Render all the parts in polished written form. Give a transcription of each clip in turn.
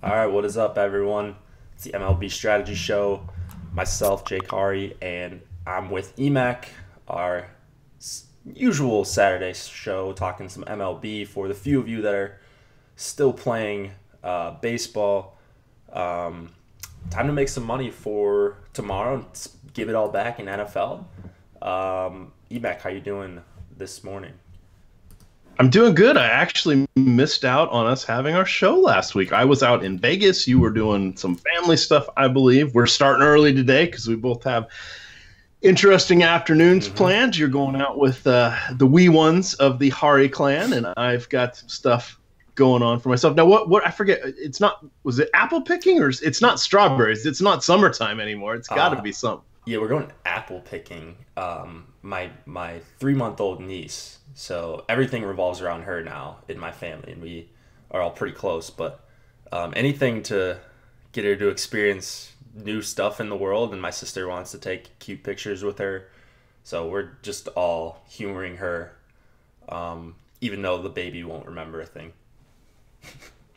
All right, what is up, everyone? It's the MLB Strategy Show. Myself, Jake Hari, and I'm with EMAC, our usual Saturday show, talking some MLB for the few of you that are still playing baseball. Time to make some money for tomorrow and give it all back in NFL. EMAC, how you doing this morning? I'm doing good. I actually missed out on us having our show last week. I was out in Vegas. You were doing some family stuff, I believe. We're starting early today because we both have interesting afternoons planned. You're going out with the wee ones of the Hari clan, and I've got some stuff going on for myself. Now, what I forget, it's not, was it apple picking, or it's not strawberries? It's not summertime anymore. It's got to be something. Yeah, we're going apple picking. My 3-month-old niece. So everything revolves around her now in my family, and we are all pretty close. But anything to get her to experience new stuff in the world, and my sister wants to take cute pictures with her. So we're just all humoring her, even though the baby won't remember a thing.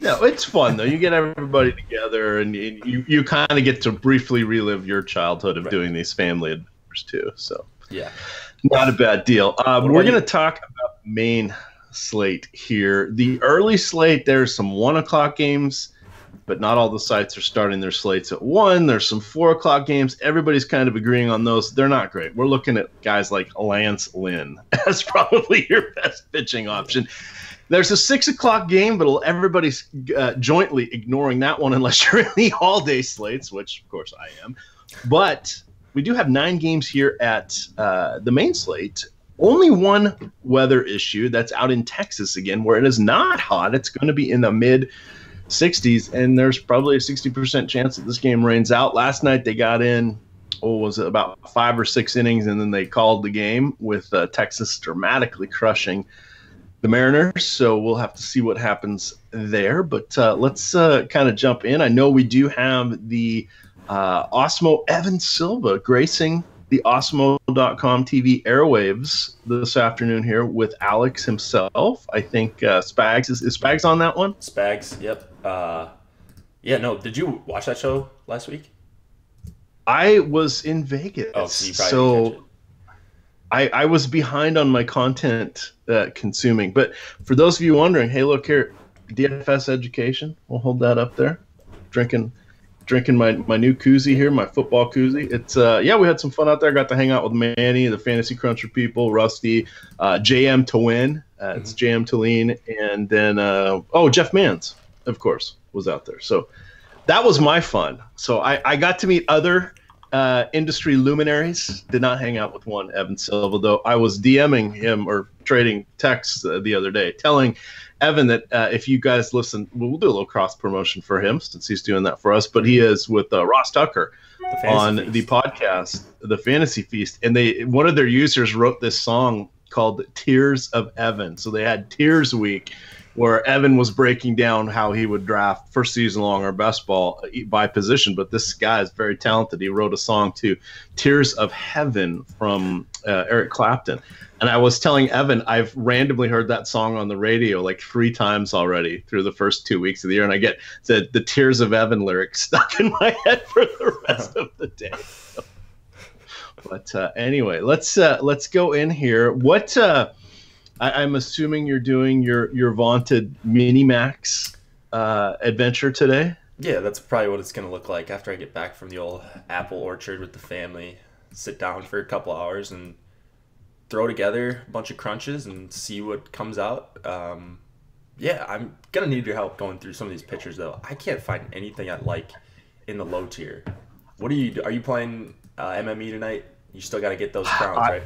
No, it's fun, though. You get everybody together, and you kind of get to briefly relive your childhood of doing these family adventures, too. So yeah. Not a bad deal. We're going to talk about the main slate here. The early slate, there's some 1 o'clock games, but not all the sites are starting their slates at 1. There's some 4 o'clock games. Everybody's kind of agreeing on those. They're not great. We're looking at guys like Lance Lynn as probably your best pitching option. There's a 6 o'clock game, but everybody's jointly ignoring that one unless you're in the all-day slates, which, of course, I am. But we do have 9 games here at the main slate. Only one weather issue that's out in Texas again, where it is not hot. It's going to be in the mid-60s, and there's probably a 60% chance that this game rains out. Last night they got in, was it about 5 or 6 innings, and then they called the game with Texas dramatically crushing the Mariners. So we'll have to see what happens there. But let's kind of jump in. I know we do have the Osmo Evan Silva gracing the Osmo.com TV airwaves this afternoon here with Alex himself. I think Spags is Spags on that one? Spags, yep. Yeah, no, did you watch that show last week? I was in Vegas. Oh, so you probably didn't catch it. I was behind on my content consuming. But for those of you wondering, hey, look here, DFS education. We'll hold that up there. Drinking my new koozie here, my football koozie. It's we had some fun out there. Got to hang out with Manny, the Fantasy Cruncher people, Rusty, JM to win. It's JM to lean, and then Jeff Mans, of course, was out there. So that was my fun. So I got to meet other industry luminaries. Did not hang out with one Evan Silva, though. I was DMing him or trading texts the other day, telling Evan that if you guys listen, we'll do a little cross promotion for him since he's doing that for us. But he is with Ross Tucker on the podcast, The Fantasy Feast, and one of their users wrote this song called "Tears of Evan." So they had Tears Week, where Evan was breaking down how he would draft first season long or best ball by position. But this guy is very talented. He wrote a song to "Tears of Heaven" from Eric Clapton. And I was telling Evan, I've randomly heard that song on the radio like 3 times already through the first 2 weeks of the year. And I get the Tears of Evan lyrics stuck in my head for the rest of the day. But anyway, let's go in here. What I'm assuming you're doing your vaunted Minimax adventure today? Yeah, that's probably what it's going to look like after I get back from the old apple orchard with the family. Sit down for a couple hours and throw together a bunch of crunches and see what comes out. I'm going to need your help going through some of these pitchers, though. I can't find anything I like in the low tier. What are you playing MME tonight? You still got to get those crowns, right?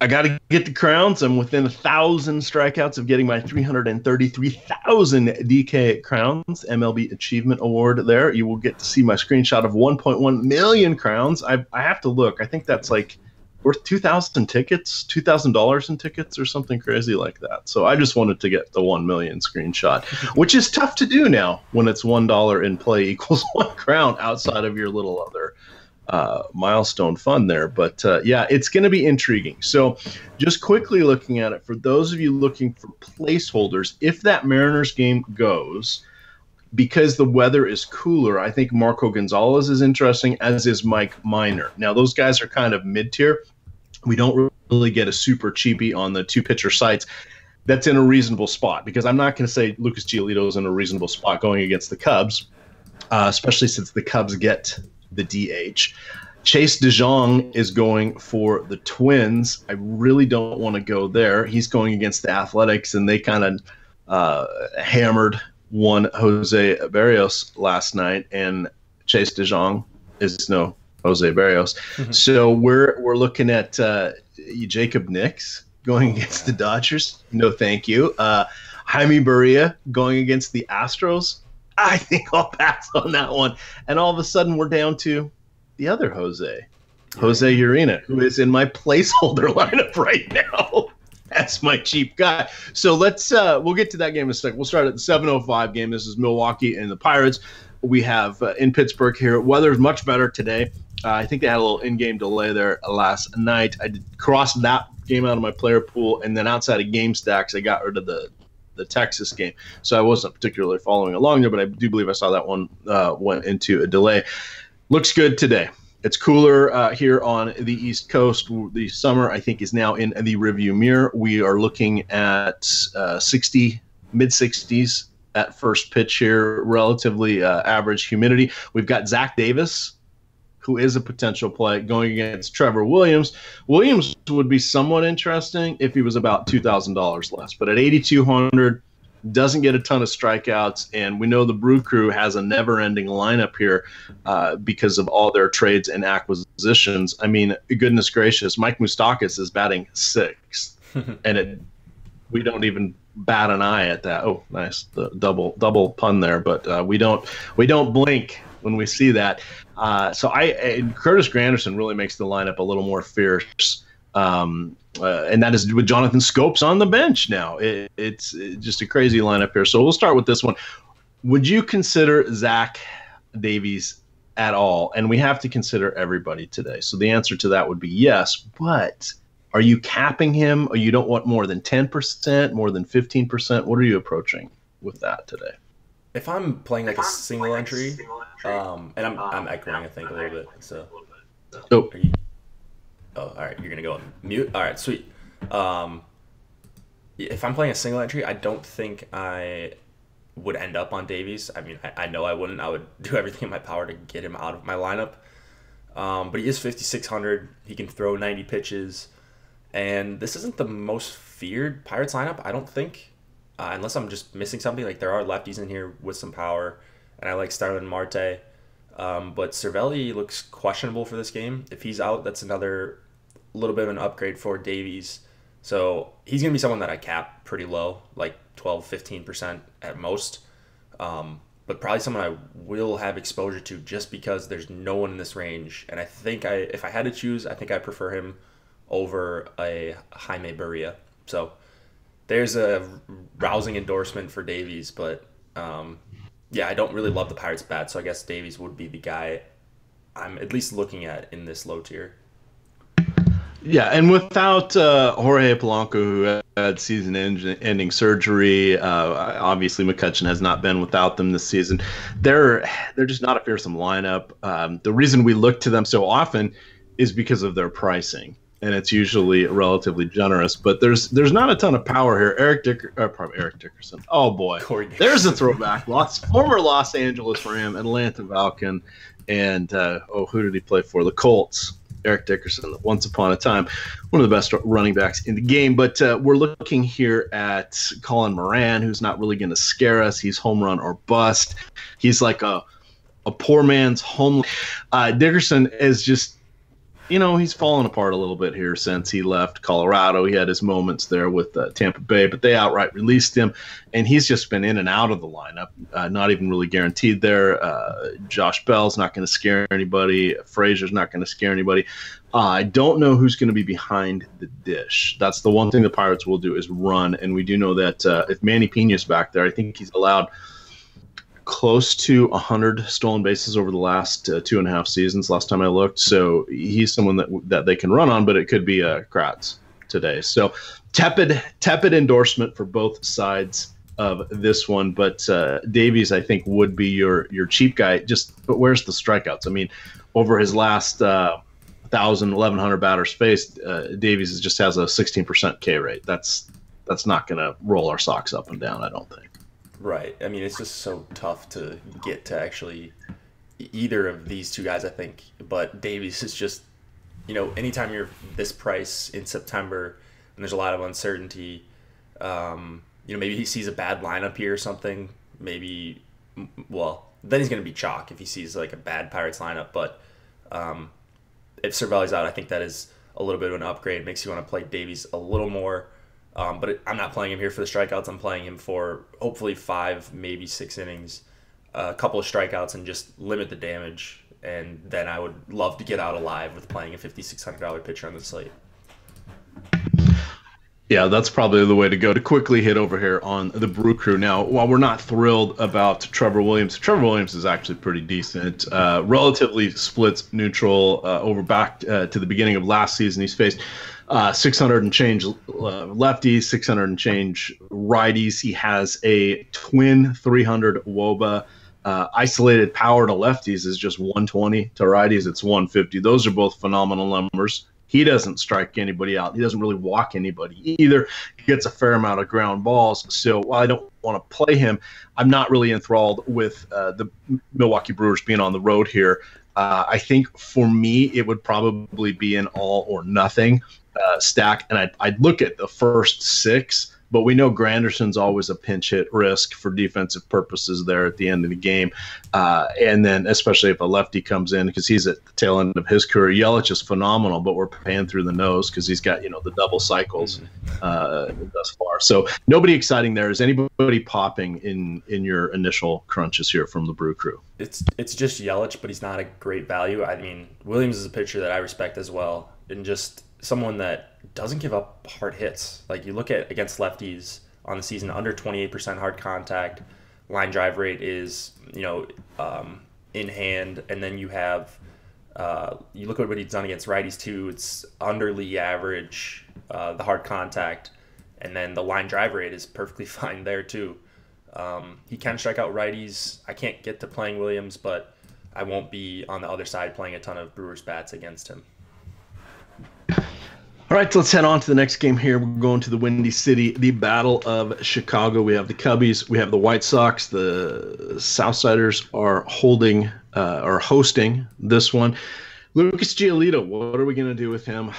I got to get the crowns. I'm within 1,000 strikeouts of getting my 333,000 DK crowns, MLB Achievement Award there. You will get to see my screenshot of 1.1 million crowns. I have to look. I think that's like worth 2,000 tickets, $2,000 in tickets or something crazy like that. So I just wanted to get the 1 million screenshot, which is tough to do now when it's $1 in play equals 1 crown outside of your little other milestone fund there. But it's going to be intriguing. So just quickly looking at it, for those of you looking for placeholders, if that Mariners game goes, because the weather is cooler, I think Marco Gonzalez is interesting, as is Mike Minor. Now, those guys are kind of mid-tier. We don't really get a super cheapie on the two-pitcher sites. That's in a reasonable spot, because I'm not going to say Lucas Giolito is in a reasonable spot going against the Cubs, especially since the Cubs get the DH. Chase DeJong is going for the Twins. I really don't want to go there. He's going against the Athletics, and they kind of hammered one Jose Berrios last night, and Chase DeJong is no Jose Berrios. So we're looking at Jacob Nix going against the Dodgers. No, thank you. Jaime Barria going against the Astros. I think I'll pass on that one. And all of a sudden, we're down to the other Jose Urena, who is in my placeholder lineup right now. That's my cheap guy. So we'll get to that game in a second. We'll start at the 7:05 game. This is Milwaukee and the Pirates. We have in Pittsburgh here. Weather is much better today. I think they had a little in-game delay there last night. I did cross that game out of my player pool, and then outside of game stacks, I got rid of the Texas game. So I wasn't particularly following along there, but I do believe I saw that one went into a delay. Looks good today. It's cooler here on the East Coast. The summer, I think, is now in the rearview mirror. We are looking at mid-60s at first pitch here, relatively average humidity. We've got Zach Davis, who is a potential play, going against Trevor Williams. Williams would be somewhat interesting if he was about $2,000 less, but at 8,200, doesn't get a ton of strikeouts, and we know the Brew Crew has a never-ending lineup here because of all their trades and acquisitions. I mean, goodness gracious, Mike Moustakas is batting 6th, and we don't even bat an eye at that. Oh, nice, the double pun there, but we don't blink when we see that. So Curtis Granderson really makes the lineup a little more fierce. And that is with Jonathan Scopes on the bench now. It's just a crazy lineup here. So we'll start with this one. Would you consider Zach Davies at all? And we have to consider everybody today. So the answer to that would be yes. But are you capping him, or you don't want more than 10%, more than 15%? What are you approaching with that today? If I'm playing like a single entry, and I'm echoing, I think, a little bit. So. Oh, all right. You're going to go on mute? All right, sweet. If I'm playing a single entry, I don't think I would end up on Davies. I mean, I know I wouldn't. I would do everything in my power to get him out of my lineup. But he is 5,600. He can throw 90 pitches. And this isn't the most feared Pirates lineup, I don't think. Unless I'm just missing something. Like, there are lefties in here with some power. And I like Starlin Marte. But Cervelli looks questionable for this game. If he's out, that's another little bit of an upgrade for Davies. So he's going to be someone that I cap pretty low, like 12, 15% at most. But probably someone I will have exposure to just because there's no one in this range. And I think if I had to choose, I think I prefer him over a Jaime Barria. So there's a rousing endorsement for Davies, but yeah, I don't really love the Pirates bat, so I guess Davies would be the guy I'm at least looking at in this low tier. Yeah, and without Jorge Polanco, who had season-ending surgery, obviously McCutchen has not been without them this season. They're just not a fearsome lineup. The reason we look to them so often is because of their pricing, and it's usually relatively generous. But there's not a ton of power here. Eric Dickerson. Oh boy, there's a throwback. Former Los Angeles Ram, Atlanta Falcon, and who did he play for? The Colts. Eric Dickerson, once upon a time, one of the best running backs in the game. But we're looking here at Colin Moran, who's not really going to scare us. He's home run or bust. He's like a poor man's home. Dickerson is just, he's fallen apart a little bit here since he left Colorado. He had his moments there with Tampa Bay, but they outright released him, and he's just been in and out of the lineup, not even really guaranteed there. Josh Bell's not going to scare anybody. Frazier's not going to scare anybody. I don't know who's going to be behind the dish. That's the one thing the Pirates will do is run, and we do know that if Manny Piña's back there, I think he's allowed close to 100 stolen bases over the last 2.5 seasons, last time I looked. So he's someone that they can run on, but it could be Kratz today. So tepid endorsement for both sides of this one, but Davies, I think, would be your cheap guy. But where's the strikeouts? I mean, over his last 1,100 batters faced, Davies just has a 16% K rate. That's not going to roll our Sox up and down, I don't think. Right. I mean, it's just so tough to get to actually either of these two guys, I think. But Davies is just, anytime you're this price in September and there's a lot of uncertainty, maybe he sees a bad lineup here or something. Maybe, well, then he's going to be chalk if he sees like a bad Pirates lineup. But if Cervelli's out, I think that is a little bit of an upgrade. It makes you want to play Davies a little more. But I'm not playing him here for the strikeouts. I'm playing him for hopefully 5, maybe 6 innings, a couple of strikeouts, and just limit the damage. And then I would love to get out alive with playing a $5,600 pitcher on the slate. Yeah, that's probably the way to go to quickly hit over here on the Brew Crew. Now, while we're not thrilled about Trevor Williams is actually pretty decent. Relatively splits neutral over back to the beginning of last season. He's faced 600 and change lefties, 600 and change righties. He has a twin 300 WOBA. Isolated power to lefties is just 120. To righties, it's 150. Those are both phenomenal numbers. He doesn't strike anybody out. He doesn't really walk anybody either. He gets a fair amount of ground balls. So while I don't want to play him, I'm not really enthralled with the Milwaukee Brewers being on the road here. I think for me, it would probably be an all or nothing stack. And I'd look at the first 6. But we know Granderson's always a pinch hit risk for defensive purposes there at the end of the game. And then especially if a lefty comes in, because he's at the tail end of his career. Yelich is phenomenal, but we're paying through the nose because he's got, the double cycles thus far. So nobody exciting there. Is anybody popping in your initial crunches here from the Brew Crew? It's just Yelich, but he's not a great value. I mean, Williams is a pitcher that I respect as well. And just someone that doesn't give up hard hits. Like you look at against lefties on the season, under 28% hard contact, line drive rate is, in hand. And then you have, you look at what he's done against righties too. It's under league average, the hard contact. And then the line drive rate is perfectly fine there too. He can strike out righties. I can't get to playing Williams, but I won't be on the other side playing a ton of Brewers bats against him. All right, so let's head on to the next game here. We're going to the Windy City, the Battle of Chicago. We have the Cubbies, we have the White Sox. The Southsiders are hosting this one. Lucas Giolito, what are we going to do with him?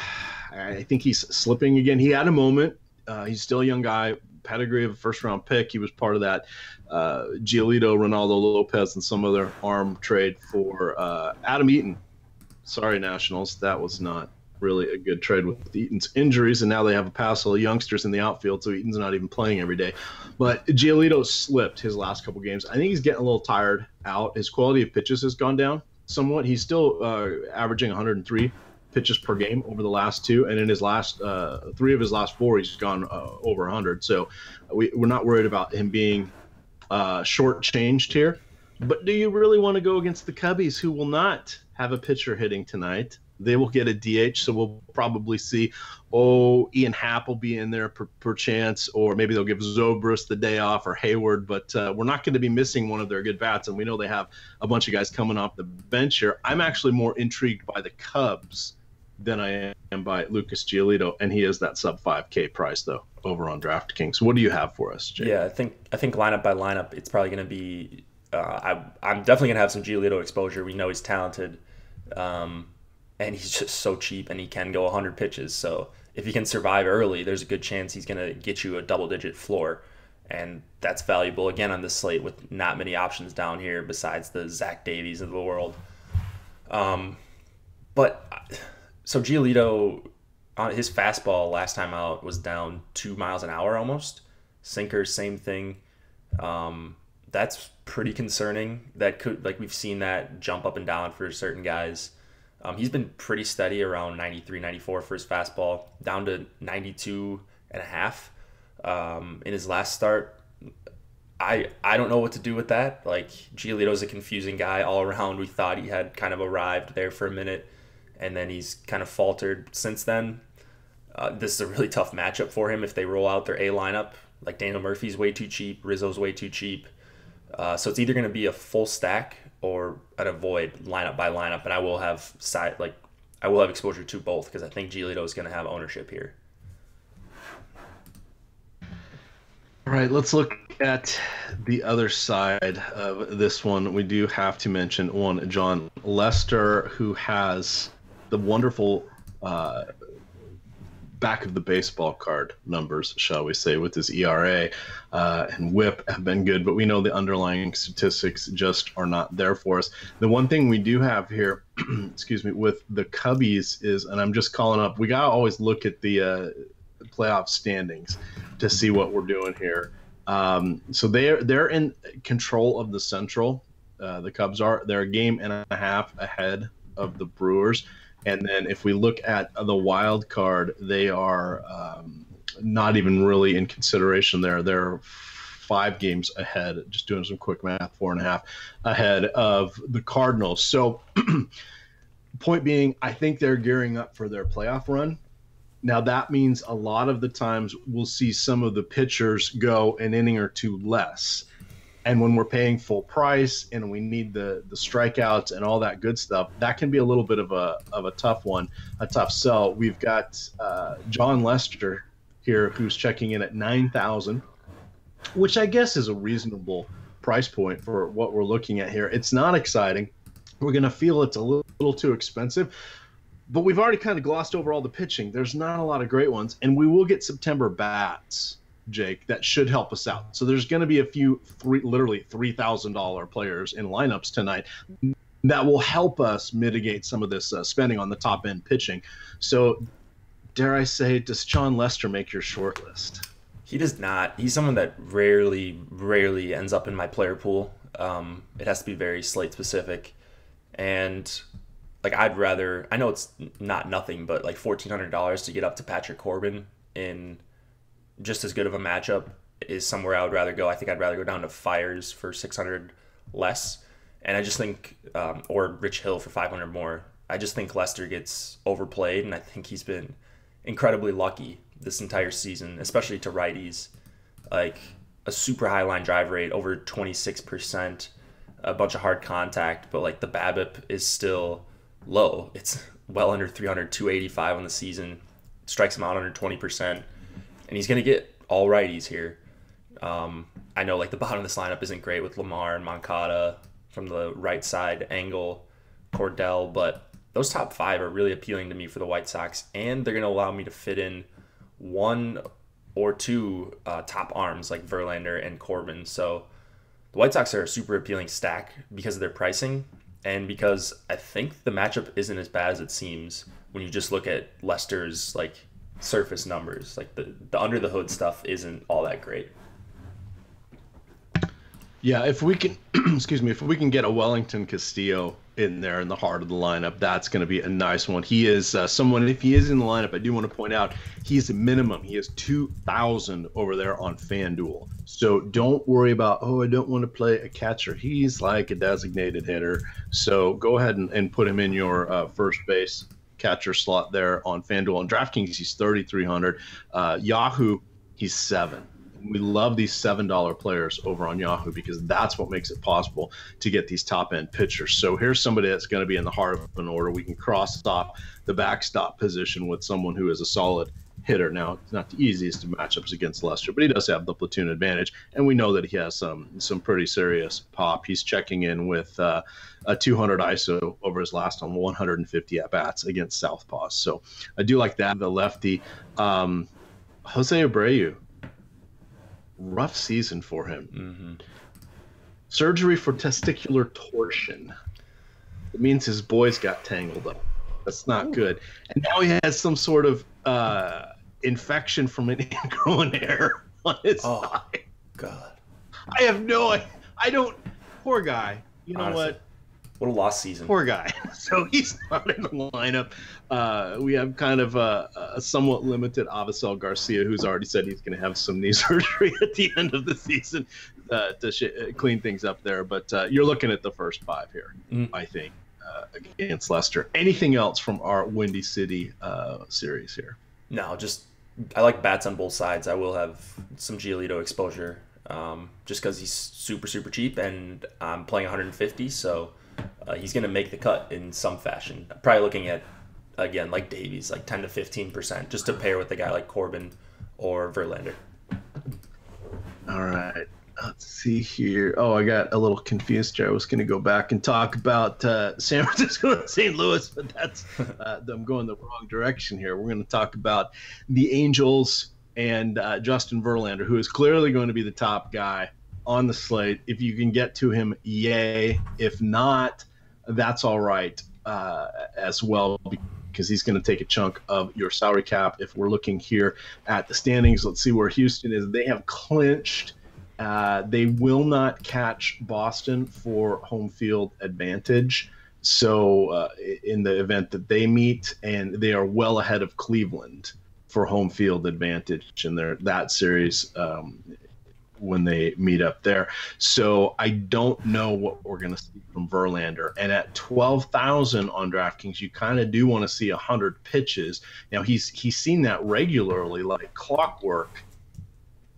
I think he's slipping again. He had a moment. He's still a young guy, pedigree of a first-round pick. He was part of that Giolito, Ronaldo Lopez, and some other arm trade for Adam Eaton. Sorry, Nationals, that was not really a good trade with Eaton's injuries, and now they have a passel of youngsters in the outfield, so Eaton's not even playing every day. But Giolito slipped his last couple games. I think he's getting a little tired out. His quality of pitches has gone down somewhat. He's still averaging 103 pitches per game over the last 2, and in his last 3 of his last 4, he's gone over 100. So we're not worried about him being shortchanged here. But do you really want to go against the Cubbies, who will not have a pitcher hitting tonight? They will get a DH, so we'll probably see, Ian Happ will be in there per chance, or maybe they'll give Zobrist the day off or Hayward, but we're not going to be missing one of their good bats, and we know they have a bunch of guys coming off the bench here. I'm actually more intrigued by the Cubs than I am by Lucas Giolito, and he is that sub 5K price, though, over on DraftKings. What do you have for us, Jay? Yeah, I think lineup by lineup, it's probably going to be I'm definitely going to have some Giolito exposure. We know he's talented. And he's just so cheap, and he can go 100 pitches. So if he can survive early, there's a good chance he's going to get you a double-digit floor. And that's valuable, again, on this slate with not many options down here besides the Zach Davies of the world. So Giolito, his fastball last time out was down 2 miles an hour almost. Sinker, same thing. That's pretty concerning. That could, like, we've seen that jump up and down for certain guys. He's been pretty steady around 93, 94 for his fastball, down to 92 and a half in his last start. I don't know what to do with that. Like, Giolito's a confusing guy all around. We thought he had kind of arrived there for a minute, and then he's kind of faltered since then. This is a really tough matchup for him if they roll out their A lineup. Like Daniel Murphy's way too cheap, Rizzo's way too cheap. So it's either going to be a full stack or an avoid lineup by lineup, and I will have exposure to both because I think Giolito is going to have ownership here. All right, let's look at the other side of this one. We do have to mention one, John Lester, who has the wonderful back of the baseball card numbers, shall we say, with his ERA and WHIP have been good, but we know the underlying statistics just are not there for us. The one thing we do have here, excuse me, with the Cubbies is, and I'm just calling up, we got to always look at the playoff standings to see what we're doing here. So they're in control of the Central. The Cubs are. They're a game and a half ahead of the Brewers. And then if we look at the wild card, they are not even really in consideration there. They're 5 games ahead, just doing some quick math, 4.5 ahead of the Cardinals. So point being, I think they're gearing up for their playoff run. Now, that means a lot of the times we'll see some of the pitchers go an inning or two less. And when we're paying full price and we need the strikeouts and all that good stuff, that can be a little bit of a tough one, a tough sell. We've got John Lester here who's checking in at 9,000, which I guess is a reasonable price point for what we're looking at here. It's not exciting. We're going to feel it's a little too expensive. But we've already kind of glossed over all the pitching. There's not a lot of great ones. And we will get September bats, Jake, that should help us out. So there's going to be a few literally $3,000 players in lineups tonight that will help us mitigate some of this spending on the top-end pitching. So dare I say, does John Lester make your short list? He does not. He's someone that rarely ends up in my player pool. It has to be very slate-specific. And I'd rather, I know it's not nothing, but $1,400 to get up to Patrick Corbin in just as good of a matchup is somewhere I would rather go. I think I'd rather go down to Fires for 600 less. And I just think, or Rich Hill for 500 more. I just think Lester gets overplayed, and I think he's been incredibly lucky this entire season, especially to righties. A super high line drive rate, over 26%, a bunch of hard contact, but the BABIP is still low. It's well under 300, 285 on the season. Strikes him out under 20%. And he's going to get all righties here. I know the bottom of this lineup isn't great with Lamar and Moncada from the right side, Engel, Cordell, but those top 5 are really appealing to me for the White Sox, and they're going to allow me to fit in 1 or 2 top arms like Verlander and Corbin. So the White Sox are a super appealing stack because of their pricing, and because I think the matchup isn't as bad as it seems when you just look at Lester's surface numbers. The under the hood stuff isn't all that great. Yeah, if we can if we can get a Wellington Castillo in there in the heart of the lineup, that's going to be a nice one. He is someone, if he is in the lineup, I do want to point out he's a minimum. He is 2,000 over there on FanDuel. So don't worry about, I don't want to play a catcher. He's like a designated hitter. So go ahead and put him in your first base catcher slot there on FanDuel. On DraftKings, he's 3,300. Yahoo, he's 7. We love these $7 players over on Yahoo because that's what makes it possible to get these top-end pitchers. So here's somebody that's going to be in the heart of an order. We can cross off the backstop position with someone who is a solid hitter. Now, it's not the easiest of matchups against Lester, but he does have the platoon advantage, and we know that he has some pretty serious pop. He's checking in with a 200 ISO over his last 150 at-bats against Southpaws. So I do like that. The lefty, Jose Abreu, rough season for him. Mm-hmm. Surgery for testicular torsion. It means his boys got tangled up. That's not good. And now he has some sort of infection from an ingrown hair on his thigh. God. I have no idea. I don't. Poor guy. You know Honestly, what? What a lost season. Poor guy. So he's not in the lineup. We have kind of a somewhat limited Avisel Garcia, who's already said he's going to have some knee surgery at the end of the season to clean things up there. But you're looking at the first 5 here, I think, against Lester. Anything else from our Windy City series here? No, just I like bats on both sides. I will have some Giolito exposure, just because he's super super cheap, and I'm playing 150, so he's gonna make the cut in some fashion. Probably looking at, again, like Davies, like 10 to 15%, just to pair with a guy like Corbin or Verlander. All right. Let's see here. Oh, I got a little confused here. I was going to go back and talk about San Francisco and St. Louis, but that's I'm going the wrong direction here. We're going to talk about the Angels and Justin Verlander, who is clearly going to be the top guy on the slate. If you can get to him, yay. If not, that's all right as well, because he's going to take a chunk of your salary cap. If we're looking here at the standings, let's see where Houston is. They have clinched. They will not catch Boston for home field advantage. So in the event that they meet, and they are well ahead of Cleveland for home field advantage in that series when they meet up there. So I don't know what we're going to see from Verlander. And at 12,000 on DraftKings, you kind of do want to see 100 pitches. Now he's seen that regularly, like clockwork,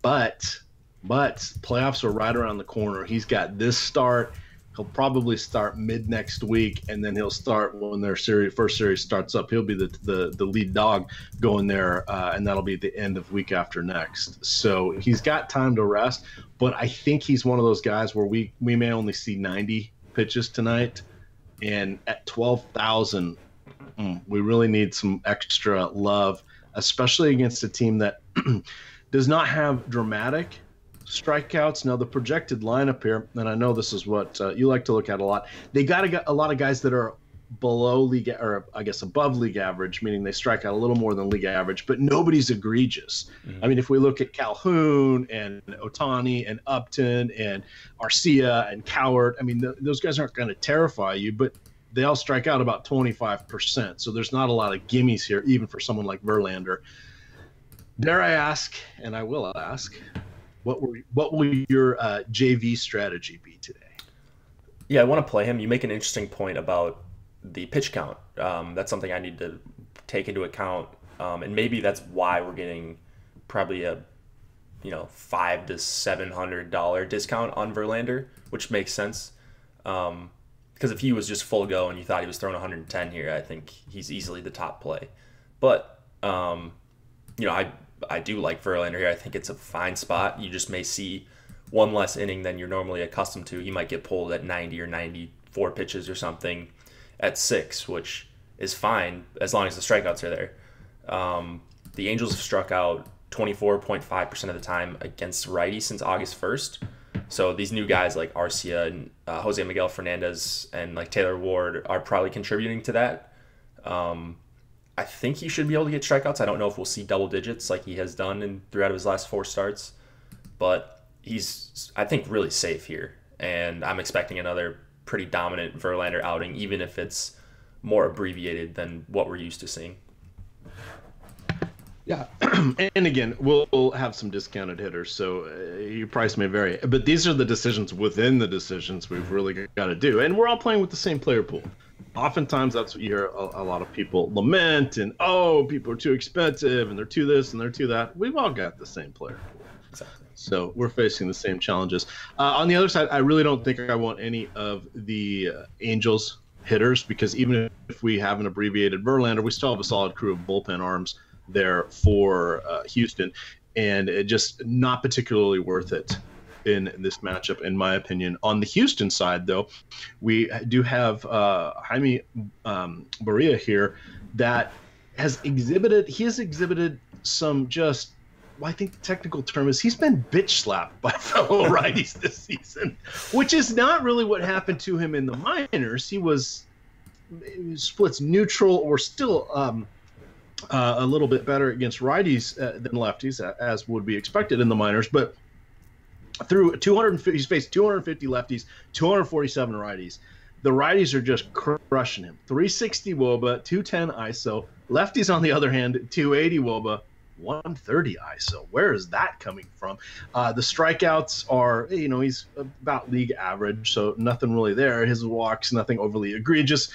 but playoffs are right around the corner. He's got this start. He'll probably start mid next week, and then he'll start when their first series starts up. He'll be the lead dog going there, and that'll be at the end of week after next. So he's got time to rest, but I think he's one of those guys where we may only see 90 pitches tonight, and at 12,000, we really need some extra love, especially against a team that does not have dramatic strikeouts. Now the projected lineup here, and I know this is what you like to look at a lot, they got a lot of guys that are below league, or I guess above league average, meaning they strike out a little more than league average, but nobody's egregious. I mean, if we look at Calhoun and Ohtani and Upton and Arcia and Cowart, I mean, those guys aren't going to terrify you, but they all strike out about 25%. So there's not a lot of gimmies here, even for someone like Verlander. Dare I ask, and I will ask, what will your JV strategy be today? Yeah, I want to play him. You make an interesting point about the pitch count. That's something I need to take into account, and maybe that's why we're getting probably a $500 to $700 discount on Verlander, which makes sense. Because if he was just full go and you thought he was throwing 110 here, I think he's easily the top play. But I do like Verlander here. I think it's a fine spot. You just may see one less inning than you're normally accustomed to. He might get pulled at 90 or 94 pitches or something at 6, which is fine as long as the strikeouts are there. The Angels have struck out 24.5% of the time against righties since August 1st. So these new guys like Arcia and Jose Miguel Fernandez and like Taylor Ward are probably contributing to that. I think he should be able to get strikeouts. I don't know if we'll see double digits like he has done throughout his last 4 starts, but he's, I think, really safe here. And I'm expecting another pretty dominant Verlander outing, even if it's more abbreviated than what we're used to seeing. Yeah, and again, we'll have some discounted hitters, so your price may vary. But these are the decisions within the decisions we've really got to do. And we're all playing with the same player pool. Oftentimes, that's what you hear a lot of people lament, and, people are too expensive, and they're too this, and they're too that. We've all got the same player pool. Exactly. So we're facing the same challenges. On the other side, I really don't think I want any of the Angels hitters, because even if we have an abbreviated Verlander, we still have a solid crew of bullpen arms there for Houston, and it just not particularly worth it in this matchup, in my opinion. On the Houston side, though, we do have Jaime Barria here that has exhibited some just, well, I think the technical term is he's been bitch slapped by fellow righties this season, which is not really what happened to him in the minors. He splits neutral or still a little bit better against righties than lefties, as would be expected in the minors. But through 250, he's faced 250 lefties, 247 righties. The righties are just crushing him. 360 WOBA, 210 ISO. Lefties, on the other hand, 280 WOBA, 130 ISO. Where is that coming from? The strikeouts are, he's about league average, so nothing really there. His walks, nothing overly egregious.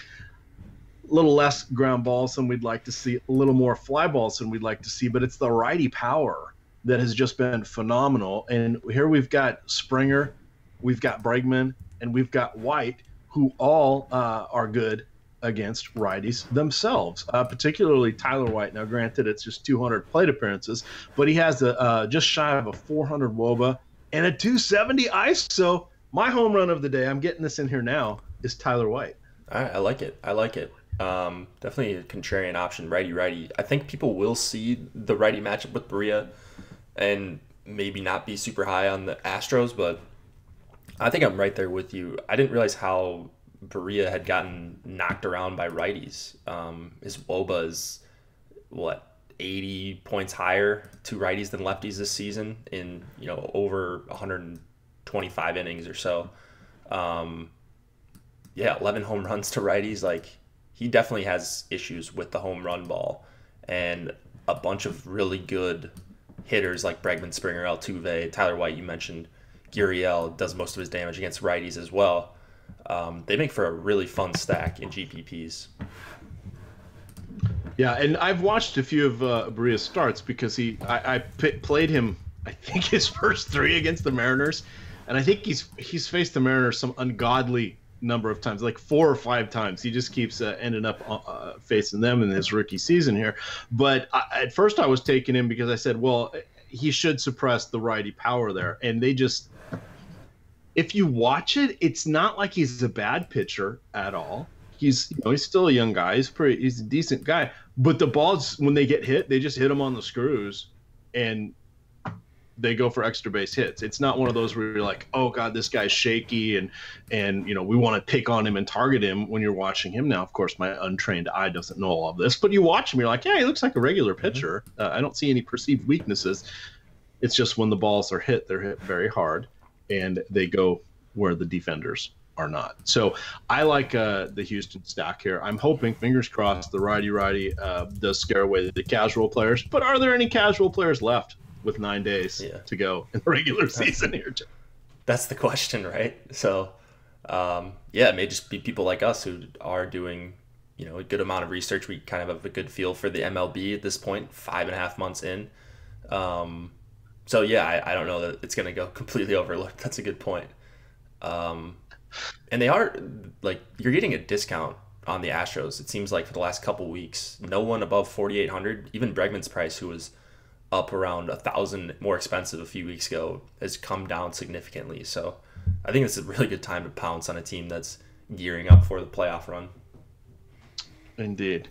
little less ground balls than we'd like to see, a little more fly balls than we'd like to see, but it's the righty power that has just been phenomenal. And here we've got Springer, we've got Bregman, and we've got White, who all are good against righties themselves, particularly Tyler White. Now, granted, it's just 200 plate appearances, but he has just shy of a 400 WOBA and a 270 ISO. My home run of the day, I'm getting this in here now, is Tyler White. All right, I like it. Definitely a contrarian option, righty-righty. I think people will see the righty matchup with Berea and maybe not be super high on the Astros, but I think I'm right there with you. I didn't realize how Berea had gotten knocked around by righties. His WOBA is, 80 points higher to righties than lefties this season in, over 125 innings or so. 11 home runs to righties. Like, he definitely has issues with the home run ball, and a bunch of really good hitters like Bregman, Springer, Altuve, Tyler White, you mentioned, Gurriel does most of his damage against righties as well. They make for a really fun stack in GPPs. Yeah, and I've watched a few of Berea's starts because I played him, I think, his first 3 against the Mariners, and I think he's faced the Mariners some ungodly number of times, like 4 or 5 times. He just keeps ending up facing them in his rookie season here. But at first I was taking him because I said, well, he should suppress the righty power there. And they just, if you watch it, it's not like he's a bad pitcher at all. He's still a young guy. He's a decent guy. But the balls, when they get hit, they just hit him on the screws, and they go for extra base hits. It's not one of those where you're like, oh God, this guy's shaky and we want to take on him and target him when you're watching him. Now, of course, my untrained eye doesn't know all of this, but you watch him, you're like, yeah, he looks like a regular pitcher. I don't see any perceived weaknesses. It's just when the balls are hit, they're hit very hard, and they go where the defenders are not. So I like the Houston stack here. I'm hoping, fingers crossed, the righty does scare away the casual players. But are there any casual players left with 9 days to go in the regular season here? That's the question, right? So, it may just be people like us who are doing, a good amount of research. We kind of have a good feel for the MLB at this point, 5.5 months in. I don't know that it's going to go completely overlooked. That's a good point. And they are, you're getting a discount on the Astros. It seems like for the last couple weeks, no one above 4,800, even Bregman's price, who was up around 1,000 more expensive a few weeks ago, has come down significantly. So I think it's a really good time to pounce on a team that's gearing up for the playoff run. Indeed.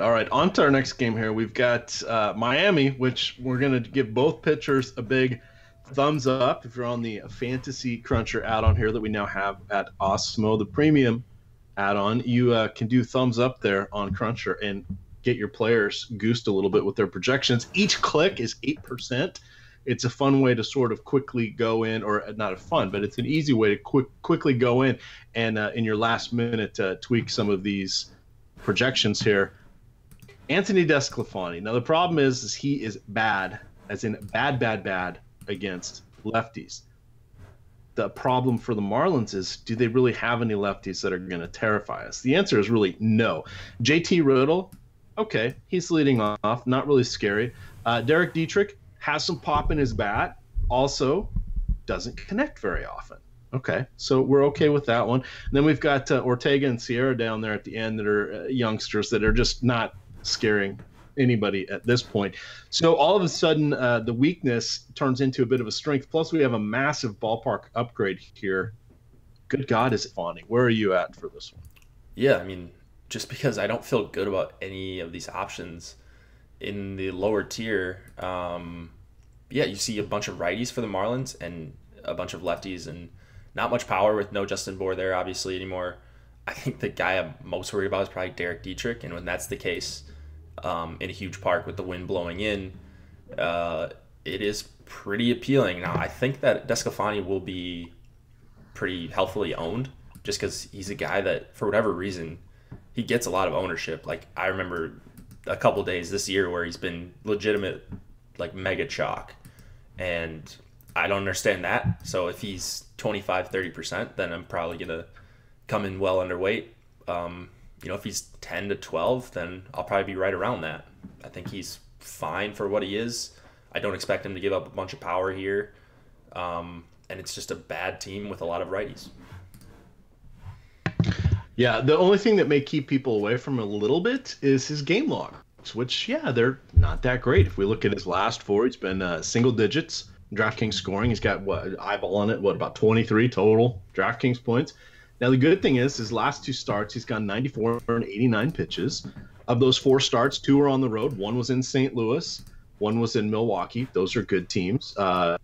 All right, on to our next game here. We've got Miami, which we're going to give both pitchers a big thumbs up if you're on the Fantasy Cruncher add-on here that we now have at Osmo, the premium add-on. You can do thumbs up there on Cruncher and get your players goosed a little bit with their projections. Each click is 8%. It's a fun way to sort of quickly go in, or not a fun, but it's an easy way to quickly go in and in your last minute tweak some of these projections here. Anthony Desclafani. Now the problem is he is bad, as in bad against lefties. The problem for the Marlins is, do they really have any lefties that are going to terrify us? The answer is really no. JT Riddle, okay, he's leading off, not really scary. Derek Dietrich has some pop in his bat, also doesn't connect very often. Okay, so we're okay with that one. And then we've got Ortega and Sierra down there at the end that are youngsters that are just not scaring anybody at this point. So all of a sudden, the weakness turns into a bit of a strength. Plus, we have a massive ballpark upgrade here. Good God, is it funny? Where are you at for this one? Yeah, I mean, just because I don't feel good about any of these options in the lower tier, you see a bunch of righties for the Marlins and a bunch of lefties, and not much power with no Justin Bour there, obviously, anymore. I think the guy I'm most worried about is probably Derek Dietrich, and when that's the case, in a huge park with the wind blowing in, it is pretty appealing. Now, I think that Desclafani will be pretty healthily owned, just because he's a guy that, for whatever reason, he gets a lot of ownership. Like, I remember a couple days this year where he's been legitimate, mega chalk, and I don't understand that. So if he's 25-30%, then I'm probably going to come in well underweight. if he's 10 to 12, then I'll probably be right around that. I think he's fine for what he is. I don't expect him to give up a bunch of power here. And it's just a bad team with a lot of righties. Yeah, the only thing that may keep people away from him a little bit is his game logs, which, they're not that great. If we look at his last 4, he's been single digits. DraftKings scoring, he's got, eyeball on it, about 23 total DraftKings points. Now, the good thing is his last 2 starts, he's gone 94 and 89 pitches. Of those 4 starts, 2 were on the road. 1 was in St. Louis. 1 was in Milwaukee. Those are good teams.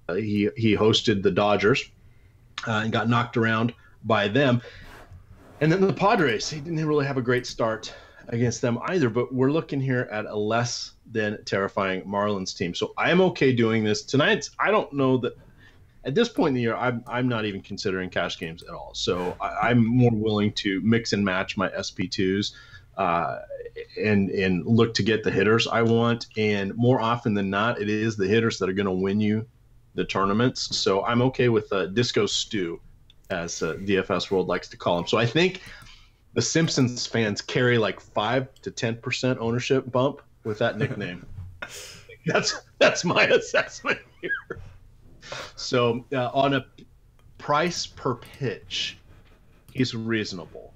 He hosted the Dodgers and got knocked around by them. And then the Padres, he didn't really have a great start against them either, but we're looking here at a less than terrifying Marlins team. So I'm okay doing this. Tonight, I don't know that at this point in the year, I'm not even considering cash games at all. So I'm more willing to mix and match my SP2s and look to get the hitters I want. And more often than not, it is the hitters that are going to win you the tournaments. So I'm okay with Disco Stew, as DFS World likes to call him. So I think the Simpsons fans carry like 5 to 10% ownership bump with that nickname. That's my assessment here. So on a price per pitch, he's reasonable.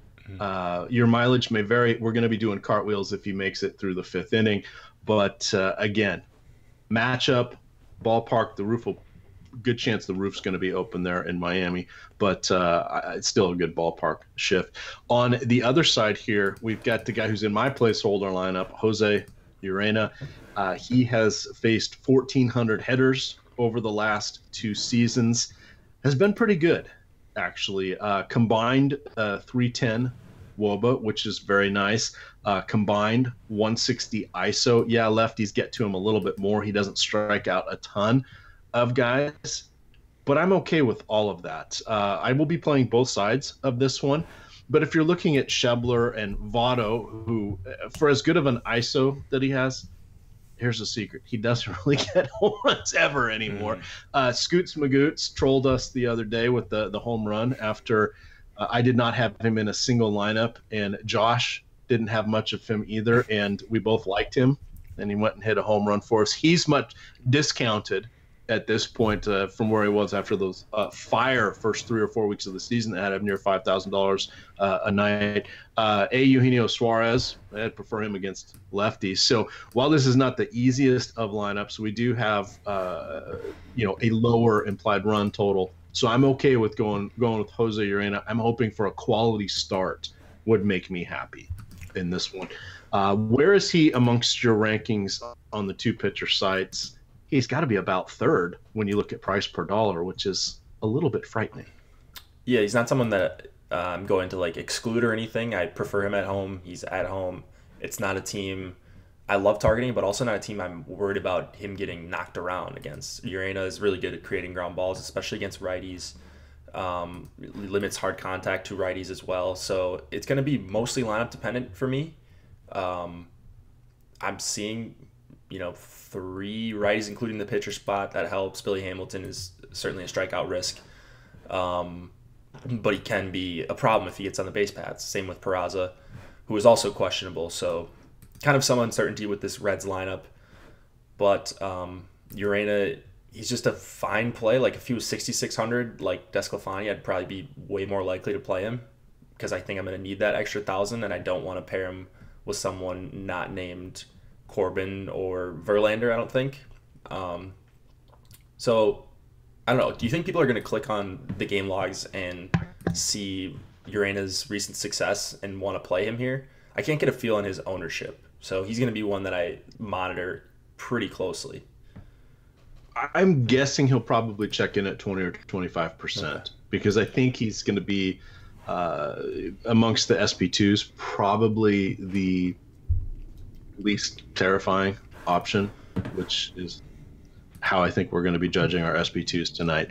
Your mileage may vary. We're going to be doing cartwheels if he makes it through the 5th inning. But again, matchup, ballpark, the roof will good chance the roof's going to be open there in Miami, but it's still a good ballpark shift. On the other side here, we've got the guy who's in my placeholder lineup, Jose Urena. He has faced 1,400 headers over the last 2 seasons. Has been pretty good, actually. Combined 310 WOBA, which is very nice. Combined 160 ISO. Yeah, lefties get to him a little bit more. He doesn't strike out a ton of guys, but I'm okay with all of that. I will be playing both sides of this one, but if you're looking at Schebler and Votto, who, for as good of an ISO that he has, here's a secret: he doesn't really get home runs ever anymore. Scoots Magoots trolled us the other day with the home run after I did not have him in a single lineup, and Josh didn't have much of him either, and we both liked him, and he went and hit a home run for us. He's much discounted at this point from where he was after those fire first 3 or 4 weeks of the season that had him near $5,000 a night. Eugenio Suarez, I'd prefer him against lefties. So while this is not the easiest of lineups, we do have a lower implied run total. So I'm okay with going with Jose Urena. I'm hoping for a quality start would make me happy in this one. Where is he amongst your rankings on the 2 pitcher sites? He's got to be about 3rd when you look at price per dollar, which is a little bit frightening. Yeah, he's not someone that I'm going to exclude or anything. I prefer him at home. He's at home. It's not a team I love targeting, but also not a team I'm worried about him getting knocked around against. Urena is really good at creating ground balls, especially against righties. Limits hard contact to righties as well. So it's going to be mostly lineup dependent for me. I'm seeing 3 righties, including the pitcher spot. That helps. Billy Hamilton is certainly a strikeout risk. But he can be a problem if he gets on the base paths. Same with Peraza, who is also questionable. So kind of some uncertainty with this Reds lineup. But Urena, he's just a fine play. If he was 6,600 like Desclafani, I'd probably be way more likely to play him because I think I'm going to need that extra 1,000, and I don't want to pair him with someone not named Corbin or Verlander, I don't think. So, I don't know. Do you think people are going to click on the game logs and see Urena's recent success and want to play him here? I can't get a feel on his ownership. So he's going to be one that I monitor pretty closely. I'm guessing he'll probably check in at 20 or 25% because I think he's going to be amongst the SP2s probably the least terrifying option, which is how I think we're going to be judging our SP2s tonight.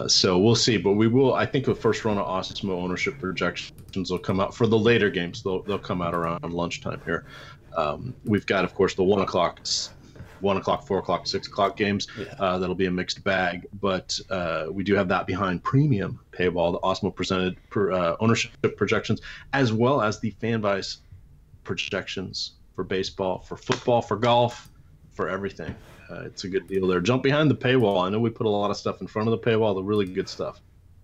So we'll see, but we will. I think the first run of Osmo ownership projections will come out for the later games. They'll come out around lunchtime here. We've got, of course, the 1 o'clock 1 o'clock, 4 o'clock, 6 o'clock games. Yeah. That'll be a mixed bag, but we do have that behind premium paywall, the Osmo presented ownership projections, as well as the FanVice projections for baseball, for football, for golf, for everything. It's a good deal there. Jump behind the paywall. I know we put a lot of stuff in front of the paywall. The really good stuff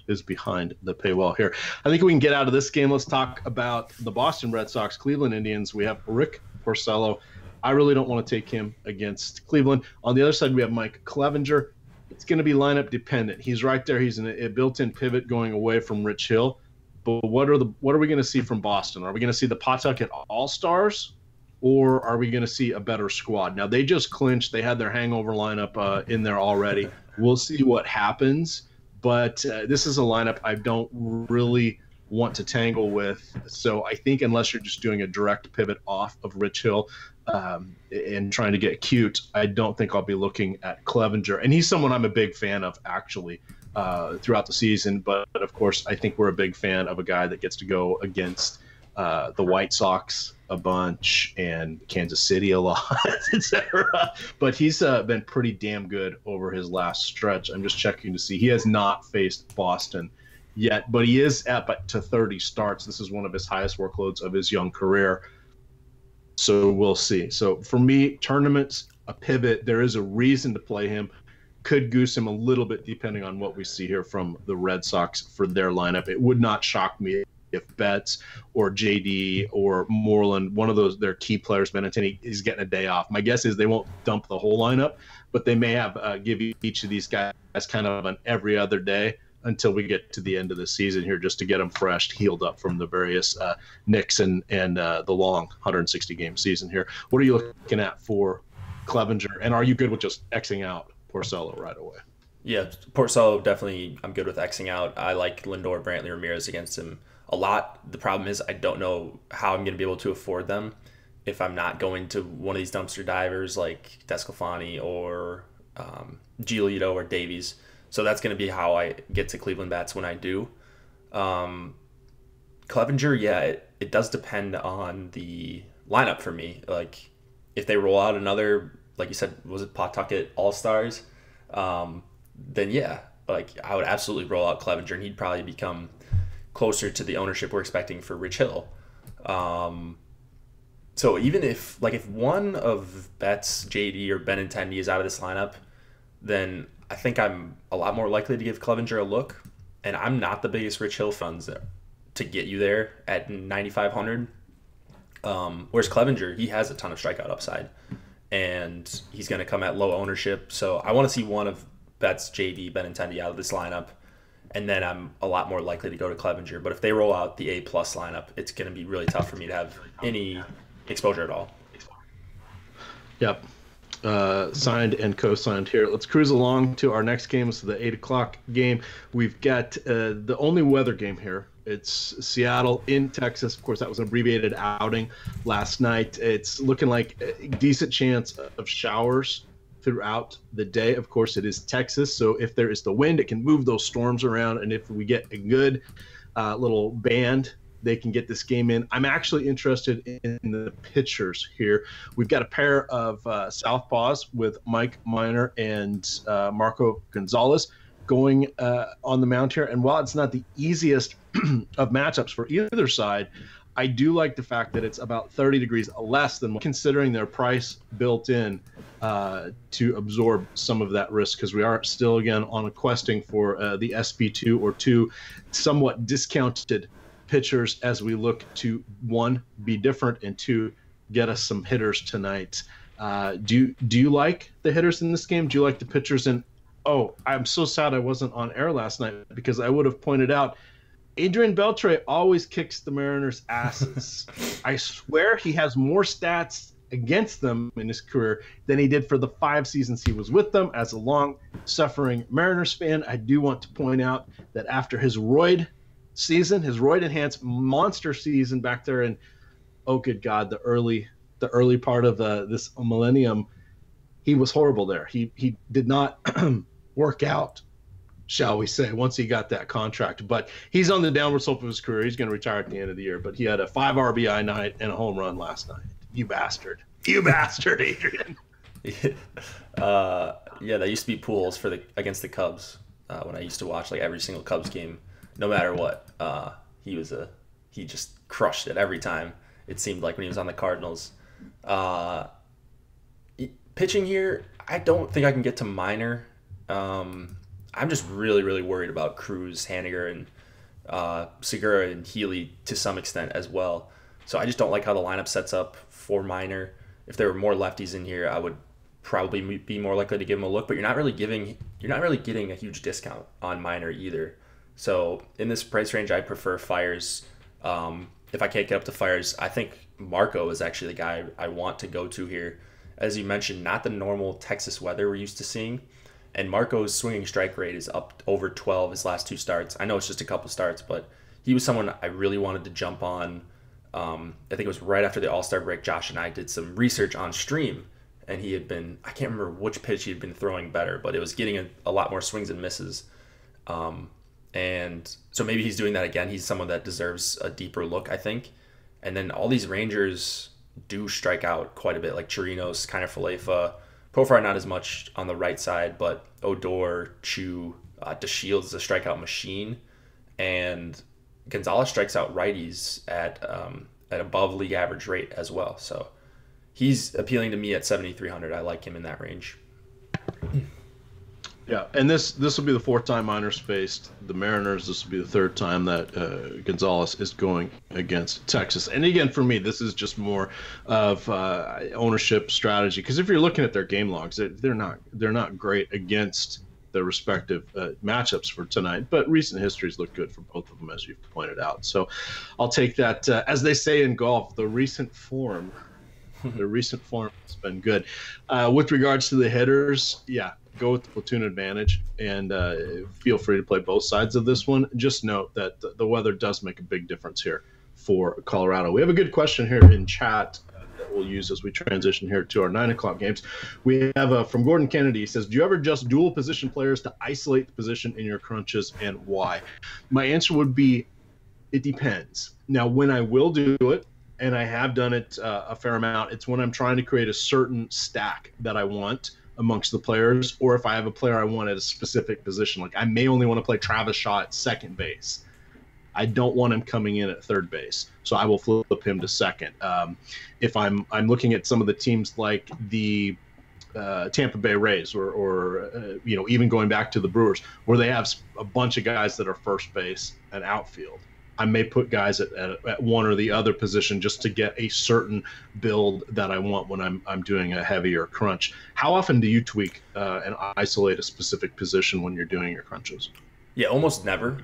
is behind the paywall here. I think we can get out of this game. Let's talk about the Boston Red Sox, Cleveland Indians. We have Rick Porcello. I really don't want to take him against Cleveland. On the other side, we have Mike Clevenger. It's going to be lineup dependent. He's right there. He's in a built-in pivot going away from Rich Hill. But what are we going to see from Boston? Are we going to see the Pawtucket All-Stars, or are we going to see a better squad? Now, they just clinched. They had their hangover lineup in there already. We'll see what happens. But this is a lineup I don't really want to tangle with. So I think unless you're just doing a direct pivot off of Rich Hill and trying to get cute, I don't think I'll be looking at Clevenger. And he's someone I'm a big fan of, actually, throughout the season. But, of course, I think we're a big fan of a guy that gets to go against the White Sox a bunch and Kansas City a lot, etc. But he's been pretty damn good over his last stretch. I'm just checking to see. He has not faced Boston yet, but he is up to 30 starts. This is one of his highest workloads of his young career. So we'll see. So for me, tournaments, a pivot, there is a reason to play him. Could goose him a little bit depending on what we see here from the Red Sox for their lineup. It would not shock me if Betts or JD or Moreland, one of those their key players, Benintendi, is getting a day off. My guess is they won't dump the whole lineup, but they may have give each of these guys kind of an every other day until we get to the end of the season here, just to get them fresh, healed up from the various nicks and the long 160-game season here. What are you looking at for Clevenger, and are you good with just Xing out Porcello right away? Yeah, Porcello, definitely I'm good with Xing out. I like Lindor, Brantley, Ramirez against him a lot. The problem is I don't know how I'm going to be able to afford them if I'm not going to one of these dumpster divers like Desclafani or Giolito or Davies. So that's going to be how I get to Cleveland bats when I do. Clevenger, yeah, it does depend on the lineup for me. Like if they roll out another, like you said, was it Pawtucket All-Stars? Then yeah, like I would absolutely roll out Clevenger, and he'd probably become closer to the ownership we're expecting for Rich Hill. So even if one of Betts, JD, or Benintendi is out of this lineup, then I think I'm a lot more likely to give Clevenger a look. And I'm not the biggest Rich Hill funds to get you there at 9,500. Whereas Clevenger, he has a ton of strikeout upside, and he's going to come at low ownership. So I want to see one of Betts, JD, Benintendi out of this lineup, and then I'm a lot more likely to go to Clevenger. But if they roll out the A-plus lineup, it's going to be really tough for me to have any exposure at all. Yep. Signed and co-signed here. Let's cruise along to our next game. It's the 8 o'clock game. We've got the only weather game here. It's Seattle in Texas. Of course, that was an abbreviated outing last night. It's looking like a decent chance of showers throughout the day. Of course, it is Texas, so if there is the wind, it can move those storms around, and if we get a good little band, they can get this game in. I'm actually interested in the pitchers here. We've got a pair of southpaws with Mike Minor and Marco Gonzalez going on the mound here, and while it's not the easiest of matchups for either side, I do like the fact that it's about 30 degrees less than considering their price built in to absorb some of that risk, because we are still, again, on a questing for the SP2 or 2 somewhat discounted pitchers as we look to, 1, be different, and 2, get us some hitters tonight. Do you like the hitters in this game? Do you like the pitchers? And, oh, I'm so sad I wasn't on air last night, because I would have pointed out Adrian Beltre always kicks the Mariners' asses. I swear he has more stats against them in his career than he did for the 5 seasons he was with them. As a long-suffering Mariners fan, I do want to point out that after his roid season, his roid-enhanced monster season back there in, oh good God, the early part of this millennium, he was horrible there. He did not work out, shall we say, once he got that contract. But he's on the downward slope of his career. He's going to retire at the end of the year. But he had a 5 RBI night and a home run last night. You bastard. You bastard, Adrian. Yeah, that used to be pools against the Cubs when I used to watch like every single Cubs game, no matter what. He just crushed it every time. It seemed like when he was on the Cardinals. Uh, Pitching here, I don't think I can get to Minor. I'm just really, really worried about Cruz, Haniger, and Segura and Healy to some extent as well. So I just don't like how the lineup sets up for Minor. If there were more lefties in here, I would probably be more likely to give him a look. But you're not really getting a huge discount on Minor either. So in this price range, I prefer Fires. If I can't get up to Fires, I think Marco is actually the guy I want to go to here. As you mentioned, not the normal Texas weather we're used to seeing. And Marco's swinging strike rate is up over 12 his last 2 starts. I know it's just a couple starts, but he was someone I really wanted to jump on. I think it was right after the All-Star break. Josh and I did some research on stream, and he had been, I can't remember which pitch he had been throwing better, but it was getting a lot more swings and misses. And so maybe he's doing that again. He's someone that deserves a deeper look, I think. And then all these Rangers do strike out quite a bit, like Chirinos, kind of Falefa. Profar not as much on the right side, but Odor, Chu, DeShields is a strikeout machine, and Gonzalez strikes out righties at above league average rate as well. So he's appealing to me at 7,300. I like him in that range. Yeah, and this will be the 4th time Miners faced the Mariners. This will be the 3rd time that Gonzalez is going against Texas. And again, for me, this is just more of ownership strategy, because if you're looking at their game logs, they're not great against their respective matchups for tonight. But recent histories look good for both of them, as you've pointed out. So I'll take that. As they say in golf, the recent form has been good. With regards to the hitters, yeah. Go with the platoon advantage, and feel free to play both sides of this one. Just note that the weather does make a big difference here for Colorado. We have a good question here in chat that we'll use as we transition here to our 9 o'clock games. We have from Gordon Kennedy. He says, do you ever just dual position players to isolate the position in your crunches, and why? My answer would be, it depends. Now, when I will do it, and I have done it a fair amount, it's when I'm trying to create a certain stack that I want amongst the players, or if I have a player I want at a specific position. Like I may only want to play Travis Shaw at second base. I don't want him coming in at third base, so I will flip him to second. If I'm looking at some of the teams like the Tampa Bay Rays, or even going back to the Brewers, where they have a bunch of guys that are first base and outfield, I may put guys at one or the other position just to get a certain build that I want when I'm doing a heavier crunch. How often do you tweak and isolate a specific position when you're doing your crunches? Yeah, almost never.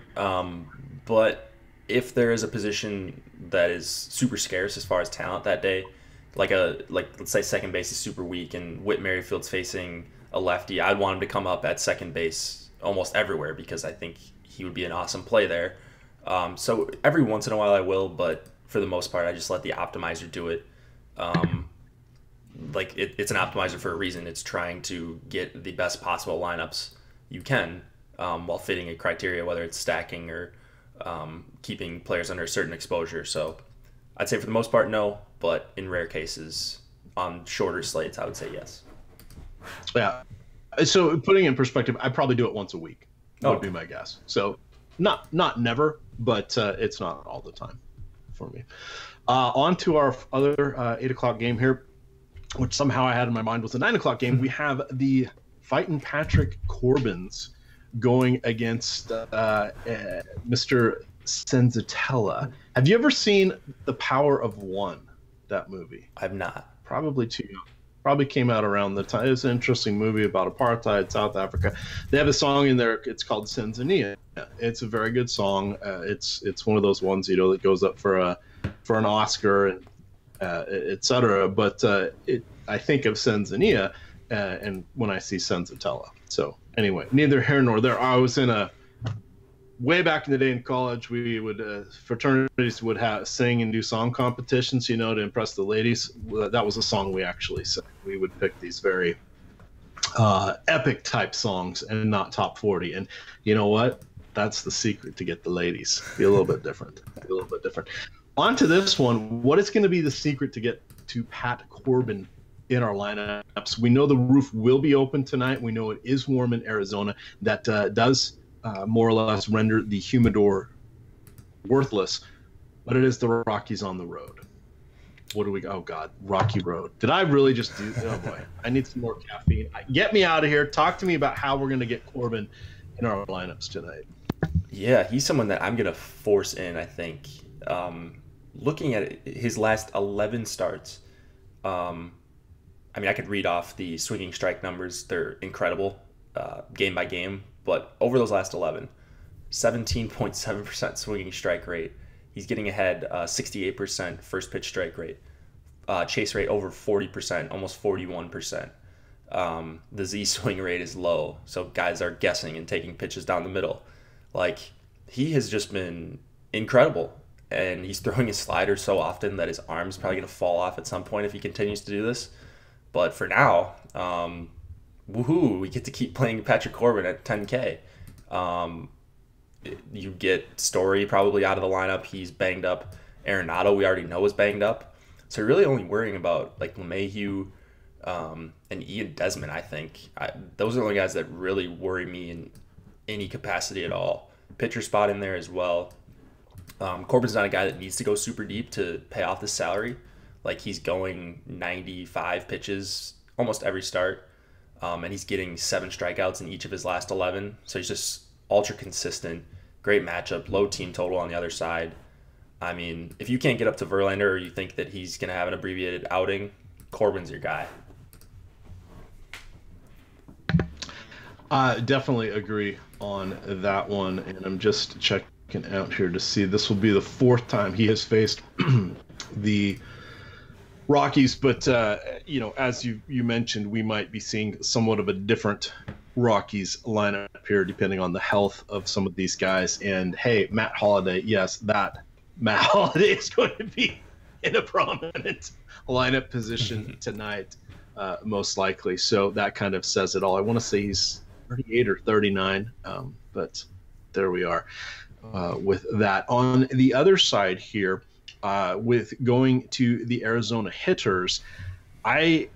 But if there is a position that is super scarce as far as talent that day, like let's say second base is super weak and Whit Merrifield's facing a lefty, I'd want him to come up at second base almost everywhere because I think he would be an awesome play there. So every once in a while I will, but for the most part, I just let the optimizer do it. It's an optimizer for a reason. It's trying to get the best possible lineups you can while fitting a criteria, whether it's stacking or keeping players under a certain exposure. So I'd say for the most part, no, but in rare cases on shorter slates, I would say yes. Yeah. So putting in perspective, I probably do it once a week would be my guess. So not never, but it's not all the time for me. On to our other 8 o'clock game here, which somehow I had in my mind was the 9 o'clock game. We have the Fightin' Patrick Corbins going against Mr. Senzatella. Have you ever seen The Power of One, that movie? I've not. Probably too young. Probably came out around the time. It's an interesting movie about apartheid, South Africa. They have a song in there. It's called Senzania. It's a very good song. It's one of those ones that goes up for an Oscar and etc. But I think of Senzania and when I see Senzatella. So anyway, neither here nor there. I was in way back in the day in college, we would fraternities would sing and do song competitions, to impress the ladies. That was a song we actually sang. We would pick these very epic type songs and not top 40. And you know what? That's the secret to get the ladies. Be a little bit different. On to this one. What is going to be the secret to get to Pat Corbin in our lineups. We know the roof will be open tonight. We know it is warm in Arizona. That does more or less render the humidor worthless, but it is the Rockies on the road. What do we? Oh God, Rocky Road. Did I really just do? Oh boy, I need some more caffeine. Get me out of here. Talk to me about how we're going to get Corbin in our lineups tonight. Yeah, he's someone that I'm going to force in, I think. Looking at his last 11 starts, I mean, I could read off the swinging strike numbers. They're incredible, game by game. But over those last 11, 17.7% swinging strike rate. He's getting ahead 68% first pitch strike rate. Chase rate over 40%, almost 41%. The Z swing rate is low, so guys are guessing and taking pitches down the middle. Like, he has just been incredible, and he's throwing his slider so often that his arm's probably going to fall off at some point if he continues to do this. But for now, woohoo, we get to keep playing Patrick Corbin at 10K. You get Story probably out of the lineup. He's banged up. Arenado, we already know, is banged up. So you're really only worrying about like LeMahieu and Ian Desmond, I think. Those are the only guys that really worry me in any capacity at all. Pitcher spot in there as well. Corbin's not a guy that needs to go super deep to pay off the salary. Like, he's going 95 pitches almost every start, and he's getting 7 strikeouts in each of his last 11. So he's just ultra consistent, great matchup, low team total on the other side. I mean, if you can't get up to Verlander or you think that he's going to have an abbreviated outing, Corbin's your guy. I definitely agree on that one, and I'm just checking out here to see. This will be the 4th time he has faced the Rockies, but as you mentioned, we might be seeing somewhat of a different Rockies lineup here, depending on the health of some of these guys. And hey, Matt Holliday, yes, that Matt Holliday is going to be in a prominent lineup position tonight, most likely. So that kind of says it all. I want to say he's 38 or 39, but there we are with that. On the other side here, with going to the Arizona hitters, I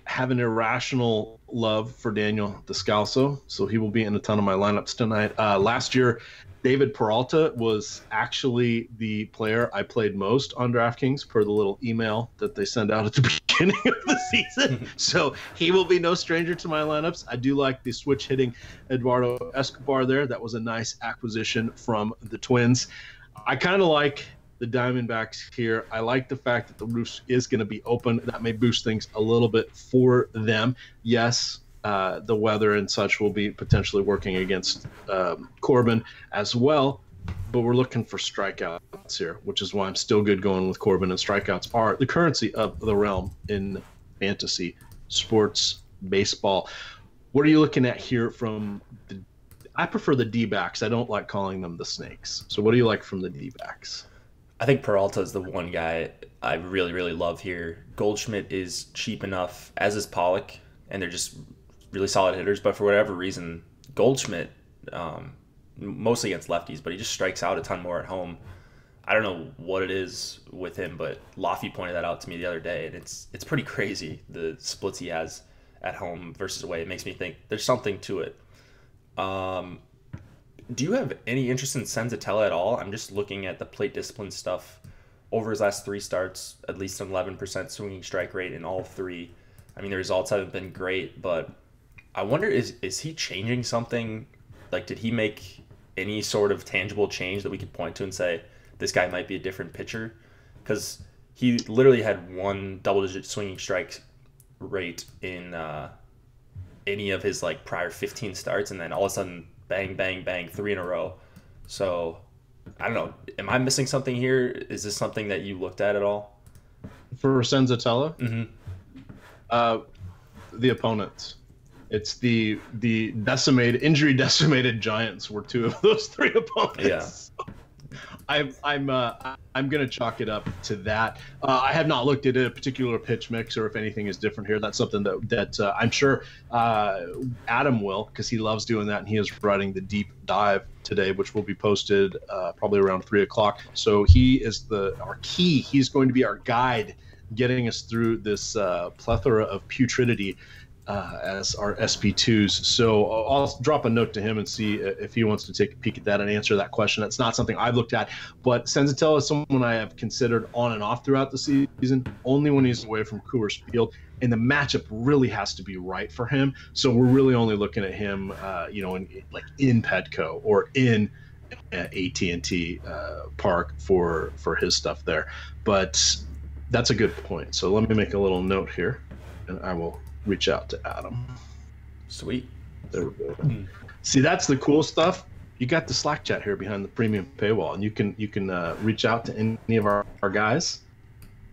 have an irrational love for Daniel Descalso, so he will be in a ton of my lineups tonight. Last year, David Peralta was actually the player I played most on DraftKings per the little email that they send out at the beginning of the season. So he will be no stranger to my lineups. I do like the switch hitting Eduardo Escobar there. That was a nice acquisition from the Twins. I kind of like the Diamondbacks here. I like the fact that the roof is going to be open. That may boost things a little bit for them. Yes, the weather and such will be potentially working against Corbin as well, but we're looking for strikeouts here, which is why I'm still good going with Corbin, and strikeouts are the currency of the realm in fantasy sports baseball. What are you looking at here from I prefer the D-backs. I don't like calling them the snakes. So what do you like from the D-backs? I think Peralta is the one guy I really, really love here. Goldschmidt is cheap enough, as is Pollock, and they're just really solid hitters. But for whatever reason, Goldschmidt, mostly against lefties, but he just strikes out a ton more at home. I don't know what it is with him, but Laffy pointed that out to me the other day, and it's pretty crazy, the splits he has at home versus away. It makes me think there's something to it. Do you have any interest in Senzatella at all? I'm just looking at the plate discipline stuff over his last 3 starts, at least an 11% swinging strike rate in all 3. I mean, the results haven't been great, but I wonder, is he changing something? Like, did he make any sort of tangible change that we could point to and say, this guy might be a different pitcher? Because he literally had 1 double-digit swinging strike rate in any of his like prior 15 starts, and then all of a sudden, bang, bang, bang, 3 in a row. So, I don't know. Am I missing something here? Is this something that you looked at all? For Senzatella? Mm-hmm. The opponents. It's the injury decimated Giants were 2 of those 3 opponents. Yeah. I'm gonna chalk it up to that. I have not looked at a particular pitch mix or if anything is different here. That's something that I'm sure Adam will, because he loves doing that, and he is writing the deep dive today, which will be posted probably around 3:00. So he is our key. He's going to be our guide getting us through this plethora of putridity as our SP2s. So I'll drop a note to him and see if he wants to take a peek at that and answer that question. That's not something I've looked at, but Senzatella is someone I have considered on and off throughout the season, only when he's away from Coors Field. And the matchup really has to be right for him. So we're really only looking at him, in Petco or in AT&T Park for his stuff there. But that's a good point. So let me make a little note here, and I will reach out to Adam. Sweet. There we go. See, that's the cool stuff. You got the Slack chat here behind the premium paywall, and you can reach out to any of our guys,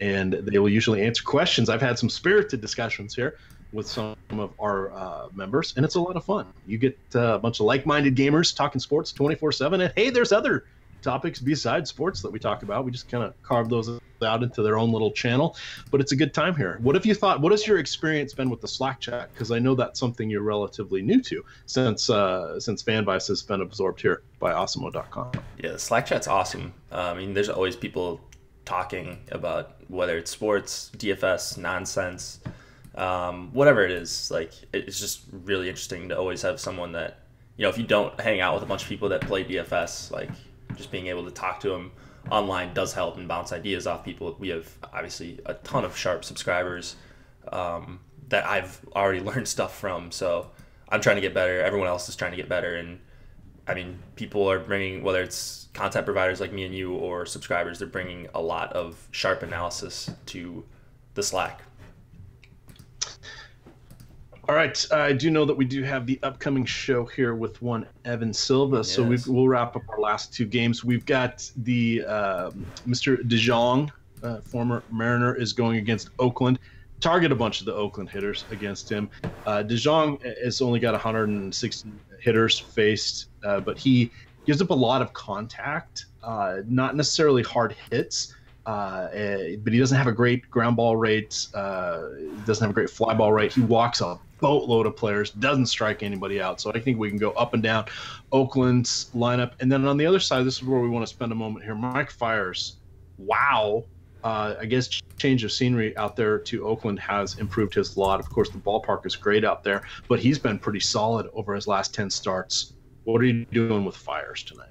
and they will usually answer questions. I've had some spirited discussions here with some of our members, and it's a lot of fun. You get a bunch of like-minded gamers talking sports 24/7, and hey, there's other topics besides sports that we talk about. We just kind of carve those out into their own little channel, but it's a good time here. What have you thought? What has your experience been with the Slack chat? Because I know that's something you're relatively new to since FanBias has been absorbed here by Awesemo.com. Yeah, the Slack chat's awesome. I mean, there's always people talking about whether it's sports, DFS, nonsense, whatever it is. Like, it's just really interesting to always have someone that, if you don't hang out with a bunch of people that play DFS, like, just being able to talk to them online does help and bounce ideas off people. We have obviously a ton of sharp subscribers that I've already learned stuff from. So I'm trying to get better. Everyone else is trying to get better. And I mean, people are bringing, whether it's content providers like me and you or subscribers, they're bringing a lot of sharp analysis to the Slack. All right, I do know that we do have the upcoming show here with one Evan Silva, yes. So we'll wrap up our last two games. We've got the Mr. DeJong, former Mariner, is going against Oakland. Target a bunch of the Oakland hitters against him. DeJong has only got 160 hitters faced, but he gives up a lot of contact, not necessarily hard hits. But he doesn't have a great ground ball rate, doesn't have a great fly ball rate. He walks a boatload of players, doesn't strike anybody out. So I think we can go up and down Oakland's lineup. And then on the other side, this is where we want to spend a moment here. Mike Fiers, wow. I guess change of scenery out there to Oakland has improved his lot. Of course, the ballpark is great out there, but he's been pretty solid over his last 10 starts. What are you doing with Fiers tonight?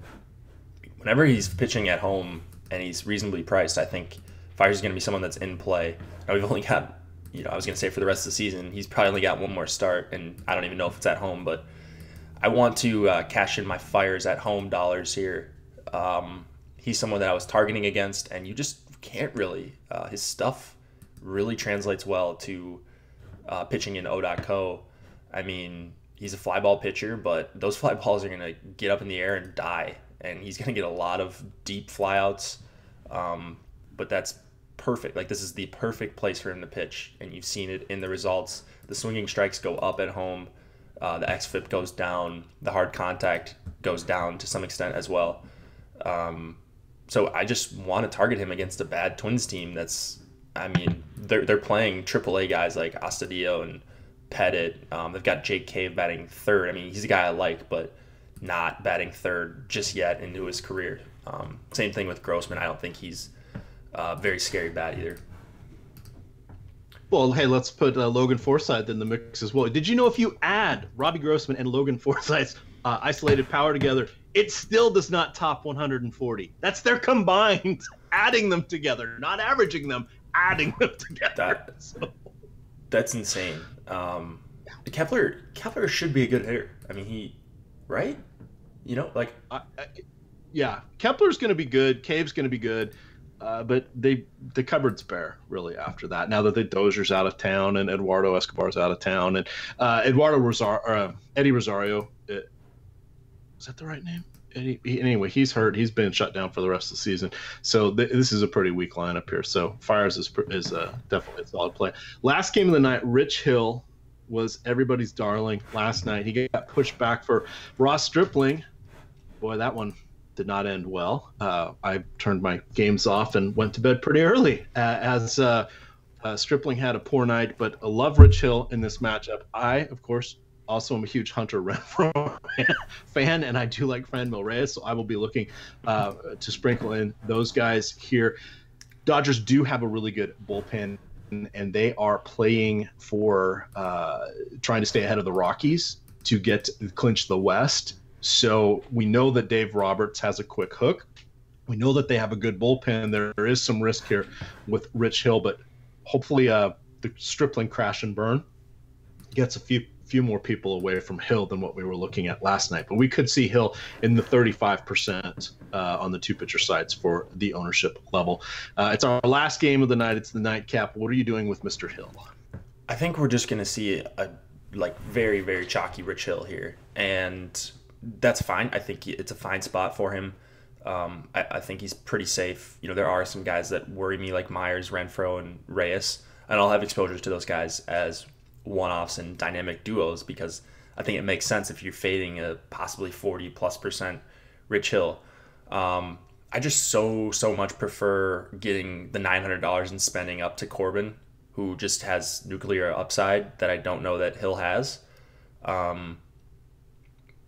Whenever he's pitching at home and he's reasonably priced, I think Fiers is going to be someone that's in play. Now, we've only got, I was going to say for the rest of the season, he's probably only got one more start, and I don't even know if it's at home, but I want to cash in my Fiers at home dollars here. He's someone that I was targeting against, and you just can't really. His stuff really translates well to pitching in O.co. I mean, he's a fly ball pitcher, but those fly balls are going to get up in the air and die, and he's going to get a lot of deep flyouts. But that's perfect. Like, this is the perfect place for him to pitch, and you've seen it in the results. The swinging strikes go up at home. The xFIP goes down. The hard contact goes down to some extent as well. So I just want to target him against a bad Twins team that's, I mean, they're playing AAA guys like Astudillo and Pettit. They've got Jake Cave batting third. I mean, he's a guy I like, but not batting third just yet into his career. Same thing with Grossman. I don't think he's very scary bat either. Well, hey, let's put Logan Forsythe in the mix as well. Did you know if you add Robbie Grossman and Logan Forsythe's isolated power together, it still does not top 140? That's their combined, adding them together, not averaging them, adding them together. That's insane. Kepler should be a good hitter. I mean, right? Yeah, Kepler's going to be good. Cave's going to be good. But the cupboard's bare, really, after that. Now that the Dozier's out of town and Eduardo Escobar's out of town, and Eddie Rosario, is that the right name? Anyway, he's hurt. He's been shut down for the rest of the season. So this is a pretty weak lineup here. So Fiers is definitely a solid play. Last game of the night, Rich Hill was everybody's darling last night. He got pushed back for Ross Stripling. Boy, that one did not end well. I turned my games off and went to bed pretty early as Stripling had a poor night, but I love Rich Hill in this matchup. I, of course, also am a huge Hunter Renfroe fan, and I do like Franmil Reyes, so I will be looking to sprinkle in those guys here. Dodgers do have a really good bullpen, and they are playing for trying to stay ahead of the Rockies to clinch the West. So we know that Dave Roberts has a quick hook. We know that they have a good bullpen. There is some risk here with Rich Hill, but hopefully the Stripling crash and burn gets a few more people away from Hill than what we were looking at last night. But we could see Hill in the 35% on the two-pitcher sides for the ownership level. It's our last game of the night. It's the nightcap. What are you doing with Mr. Hill? I think we're just going to see a very, very chalky Rich Hill here. And that's fine. I think it's a fine spot for him. I think he's pretty safe. There are some guys that worry me like Myers, Renfroe, and Reyes. And I'll have exposures to those guys as one-offs and dynamic duos because I think it makes sense if you're fading a possibly 40+% Rich Hill. I just so much prefer getting the $900 and spending up to Corbin, who just has nuclear upside that I don't know that Hill has.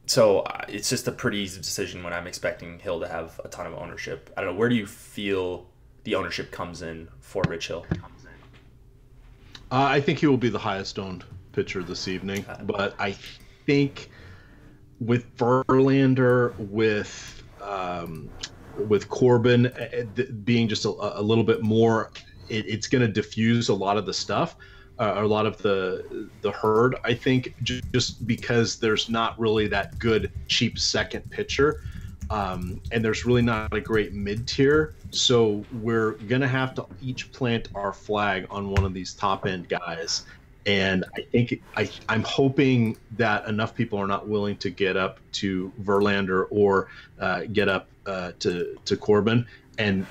So it's just a pretty easy decision when I'm expecting Hill to have a ton of ownership. I don't know, where do you feel the ownership comes in for Rich Hill? I think he will be the highest owned pitcher this evening, but I think with Verlander, with Corbin being just a little bit more, it's going to diffuse a lot of the stuff, a lot of the herd. I think just because there's not really that good cheap second pitcher, and there's really not a great mid tier. So we're going to have to each plant our flag on one of these top end guys. And I think I'm hoping that enough people are not willing to get up to Verlander or get up to Corbin. And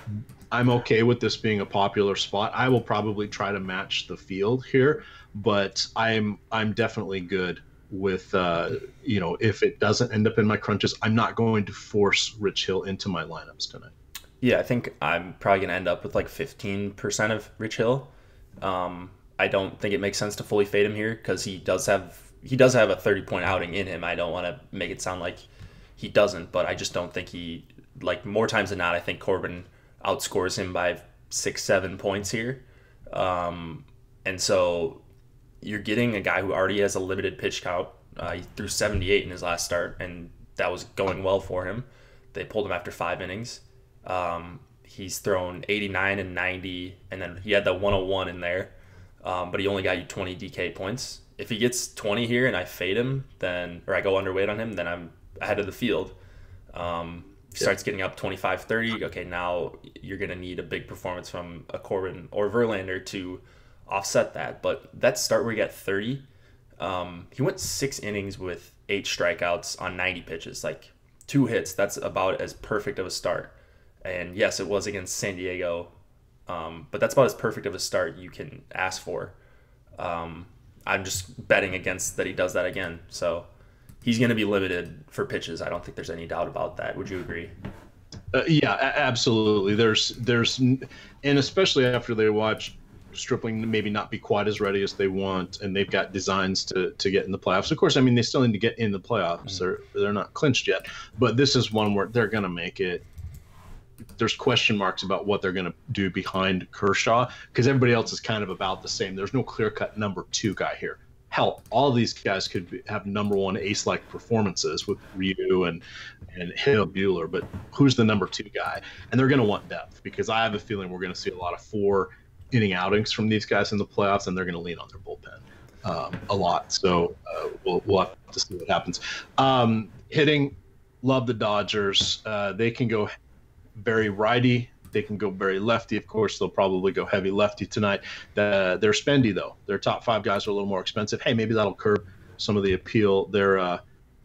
I'm okay with this being a popular spot. I will probably try to match the field here, but I'm definitely good with if it doesn't end up in my crunches, I'm not going to force Rich Hill into my lineups tonight. Yeah, I think I'm probably going to end up with like 15% of Rich Hill. I don't think it makes sense to fully fade him here because he does have a 30-point outing in him. I don't want to make it sound like he doesn't, but I just don't think he, like more times than not, I think Corbin outscores him by 6-7 points here. And so you're getting a guy who already has a limited pitch count. He threw 78 in his last start, and that was going well for him. They pulled him after 5 innings. He's thrown 89 and 90, and then he had that 101 in there. But he only got you 20 DK points. If he gets 20 here and I fade him, or I go underweight on him, then I'm ahead of the field. He starts getting up 25, 30. Okay, now you're going to need a big performance from a Corbin or Verlander to offset that. But that start where he got 30, he went 6 innings with 8 strikeouts on 90 pitches, like 2 hits. That's about as perfect of a start. And yes, it was against San Diego, but that's about as perfect of a start you can ask for. I'm just betting against that he does that again. So he's going to be limited for pitches. I don't think there's any doubt about that. Would you agree? Yeah, absolutely. There's, and especially after they watch Stripling maybe not be quite as ready as they want, and they've got designs to get in the playoffs. Of course, I mean, they still need to get in the playoffs. They're not clinched yet, but this is one where they're going to make it. There's question marks about what they're going to do behind Kershaw because everybody else is kind of about the same. There's no clear-cut number 2 guy here. Hell, all of these guys could have number 1 ace-like performances with Ryu and Hill Buehler, but who's the number 2 guy? And they're going to want depth because I have a feeling we're going to see a lot of 4-inning outings from these guys in the playoffs, and they're going to lean on their bullpen a lot. So we'll have to see what happens. Hitting, love the Dodgers. They can go very righty. They can go very lefty. Of course, they'll probably go heavy lefty tonight. They're spendy, though. Their top 5 guys are a little more expensive. Hey, maybe that'll curb some of the appeal.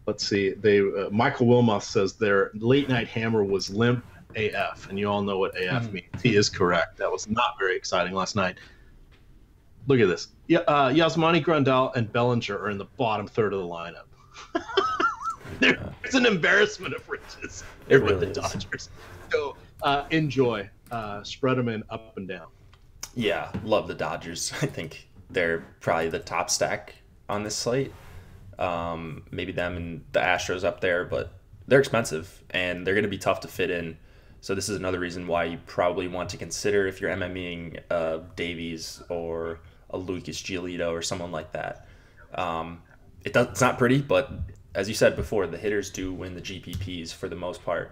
Let's see. Michael Wilmoth says their late-night hammer was limp AF, and you all know what AF means. He is correct. That was not very exciting last night. Look at this. Yasmani Grandal and Bellinger are in the bottom third of the lineup. It's an embarrassment of riches. It really the Dodgers. So enjoy. Spread them in up and down. Yeah, love the Dodgers. I think they're probably the top stack on this slate. Maybe them and the Astros up there, but they're expensive, and they're going to be tough to fit in. So this is another reason why you probably want to consider if you're MMEing Davies or a Lucas Giolito or someone like that. It's not pretty, but as you said before, the hitters do win the GPPs for the most part.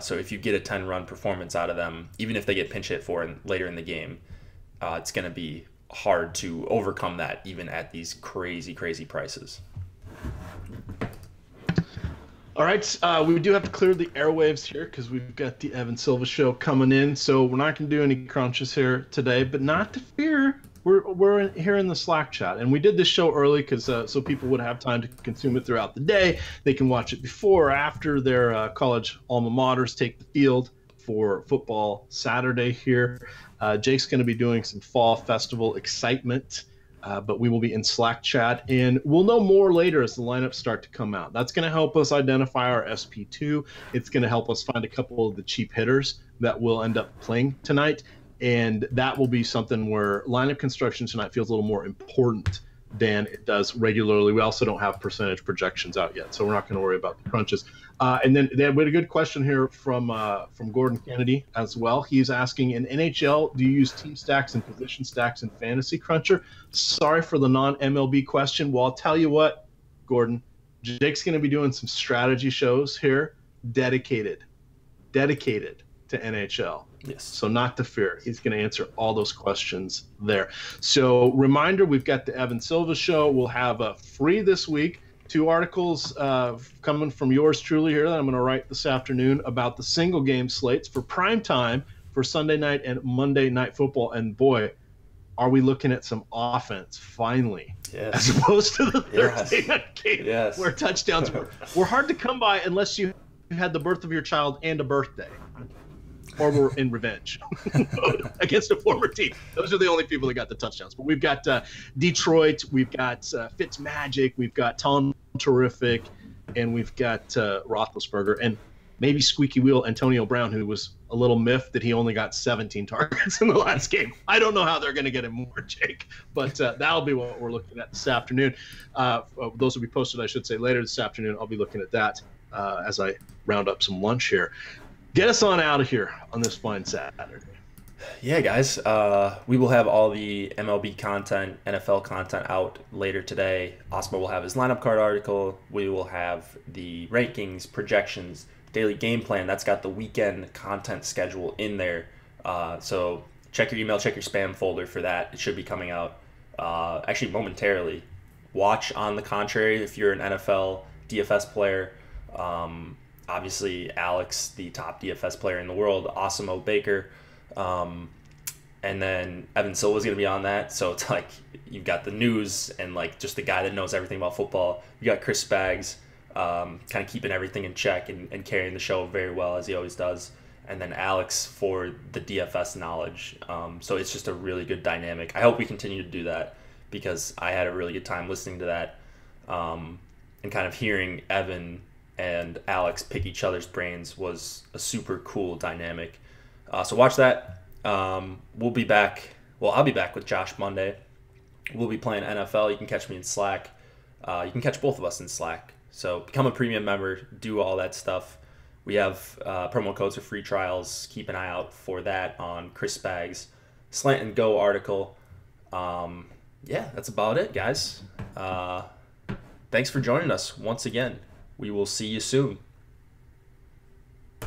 So if you get a 10-run performance out of them, even if they get pinch hit for later in the game, it's going to be hard to overcome that even at these crazy, crazy prices. All right, we do have to clear the airwaves here because we've got the Evan Silva show coming in, so we're not going to do any crunches here today, but not to fear. We're here in the Slack chat, and we did this show early because so people would have time to consume it throughout the day. They can watch it before or after their college alma maters take the field for football Saturday here. Jake's going to be doing some fall festival excitement, but we will be in Slack chat, and we'll know more later as the lineups start to come out. That's going to help us identify our SP2. It's going to help us find a couple of the cheap hitters that will end up playing tonight, and that will be something where lineup construction tonight feels a little more important than it does regularly. We also don't have percentage projections out yet, so we're not going to worry about the crunches. And then we had a good question here from Gordon Kennedy as well. He's asking, in NHL, do you use team stacks and position stacks in Fantasy Cruncher? Sorry for the non-MLB question. Well, I'll tell you what, Gordon, Jake's going to be doing some strategy shows here dedicated to NHL. Yes. So not to fear. He's going to answer all those questions there. So reminder, we've got the Evan Silva show. We'll have free this week 2 articles coming from yours truly here that I'm going to write this afternoon about the single game slates for prime time for Sunday night and Monday night football. And boy, are we looking at some offense finally, yes, as opposed to the Thursday night game where touchdowns were hard to come by unless you had the birth of your child and a birthday. Or we're in revenge against a former team. Those are the only people that got the touchdowns. But we've got Detroit, we've got Fitzmagic, we've got Tom Terrific, and we've got Roethlisberger, and maybe squeaky wheel Antonio Brown, who was a little miffed that he only got 17 targets in the last game. I don't know how they're going to get him more, Jake, but that'll be what we're looking at this afternoon. Those will be posted, I should say, later this afternoon. I'll be looking at that as I round up some lunch here. Get us on out of here on this fine Saturday. Yeah, guys. We will have all the MLB content, NFL content out later today. Osmo will have his lineup card article. We will have the rankings, projections, daily game plan. That's got the weekend content schedule in there. So check your email, check your spam folder for that. It should be coming out actually momentarily. Watch On the Contrary if you're an NFL DFS player. Obviously, Alex, the top DFS player in the world, Awesome Baker. And then Evan Silva's going to be on that. So it's like you've got the news and like just the guy that knows everything about football. You got Chris Spags kind of keeping everything in check and carrying the show very well, as he always does. And then Alex for the DFS knowledge. So it's just a really good dynamic. I hope we continue to do that because I had a really good time listening to that and kind of hearing Evan and Alex pick each other's brains was a super cool dynamic. So watch that. We'll be back. Well, I'll be back with Josh Monday. We'll be playing NFL. You can catch me in Slack. You can catch both of us in Slack. So become a premium member. Do all that stuff. We have promo codes for free trials. Keep an eye out for that on Chris Spags' Slant and Go article. Yeah, that's about it, guys. Thanks for joining us once again. We will see you soon.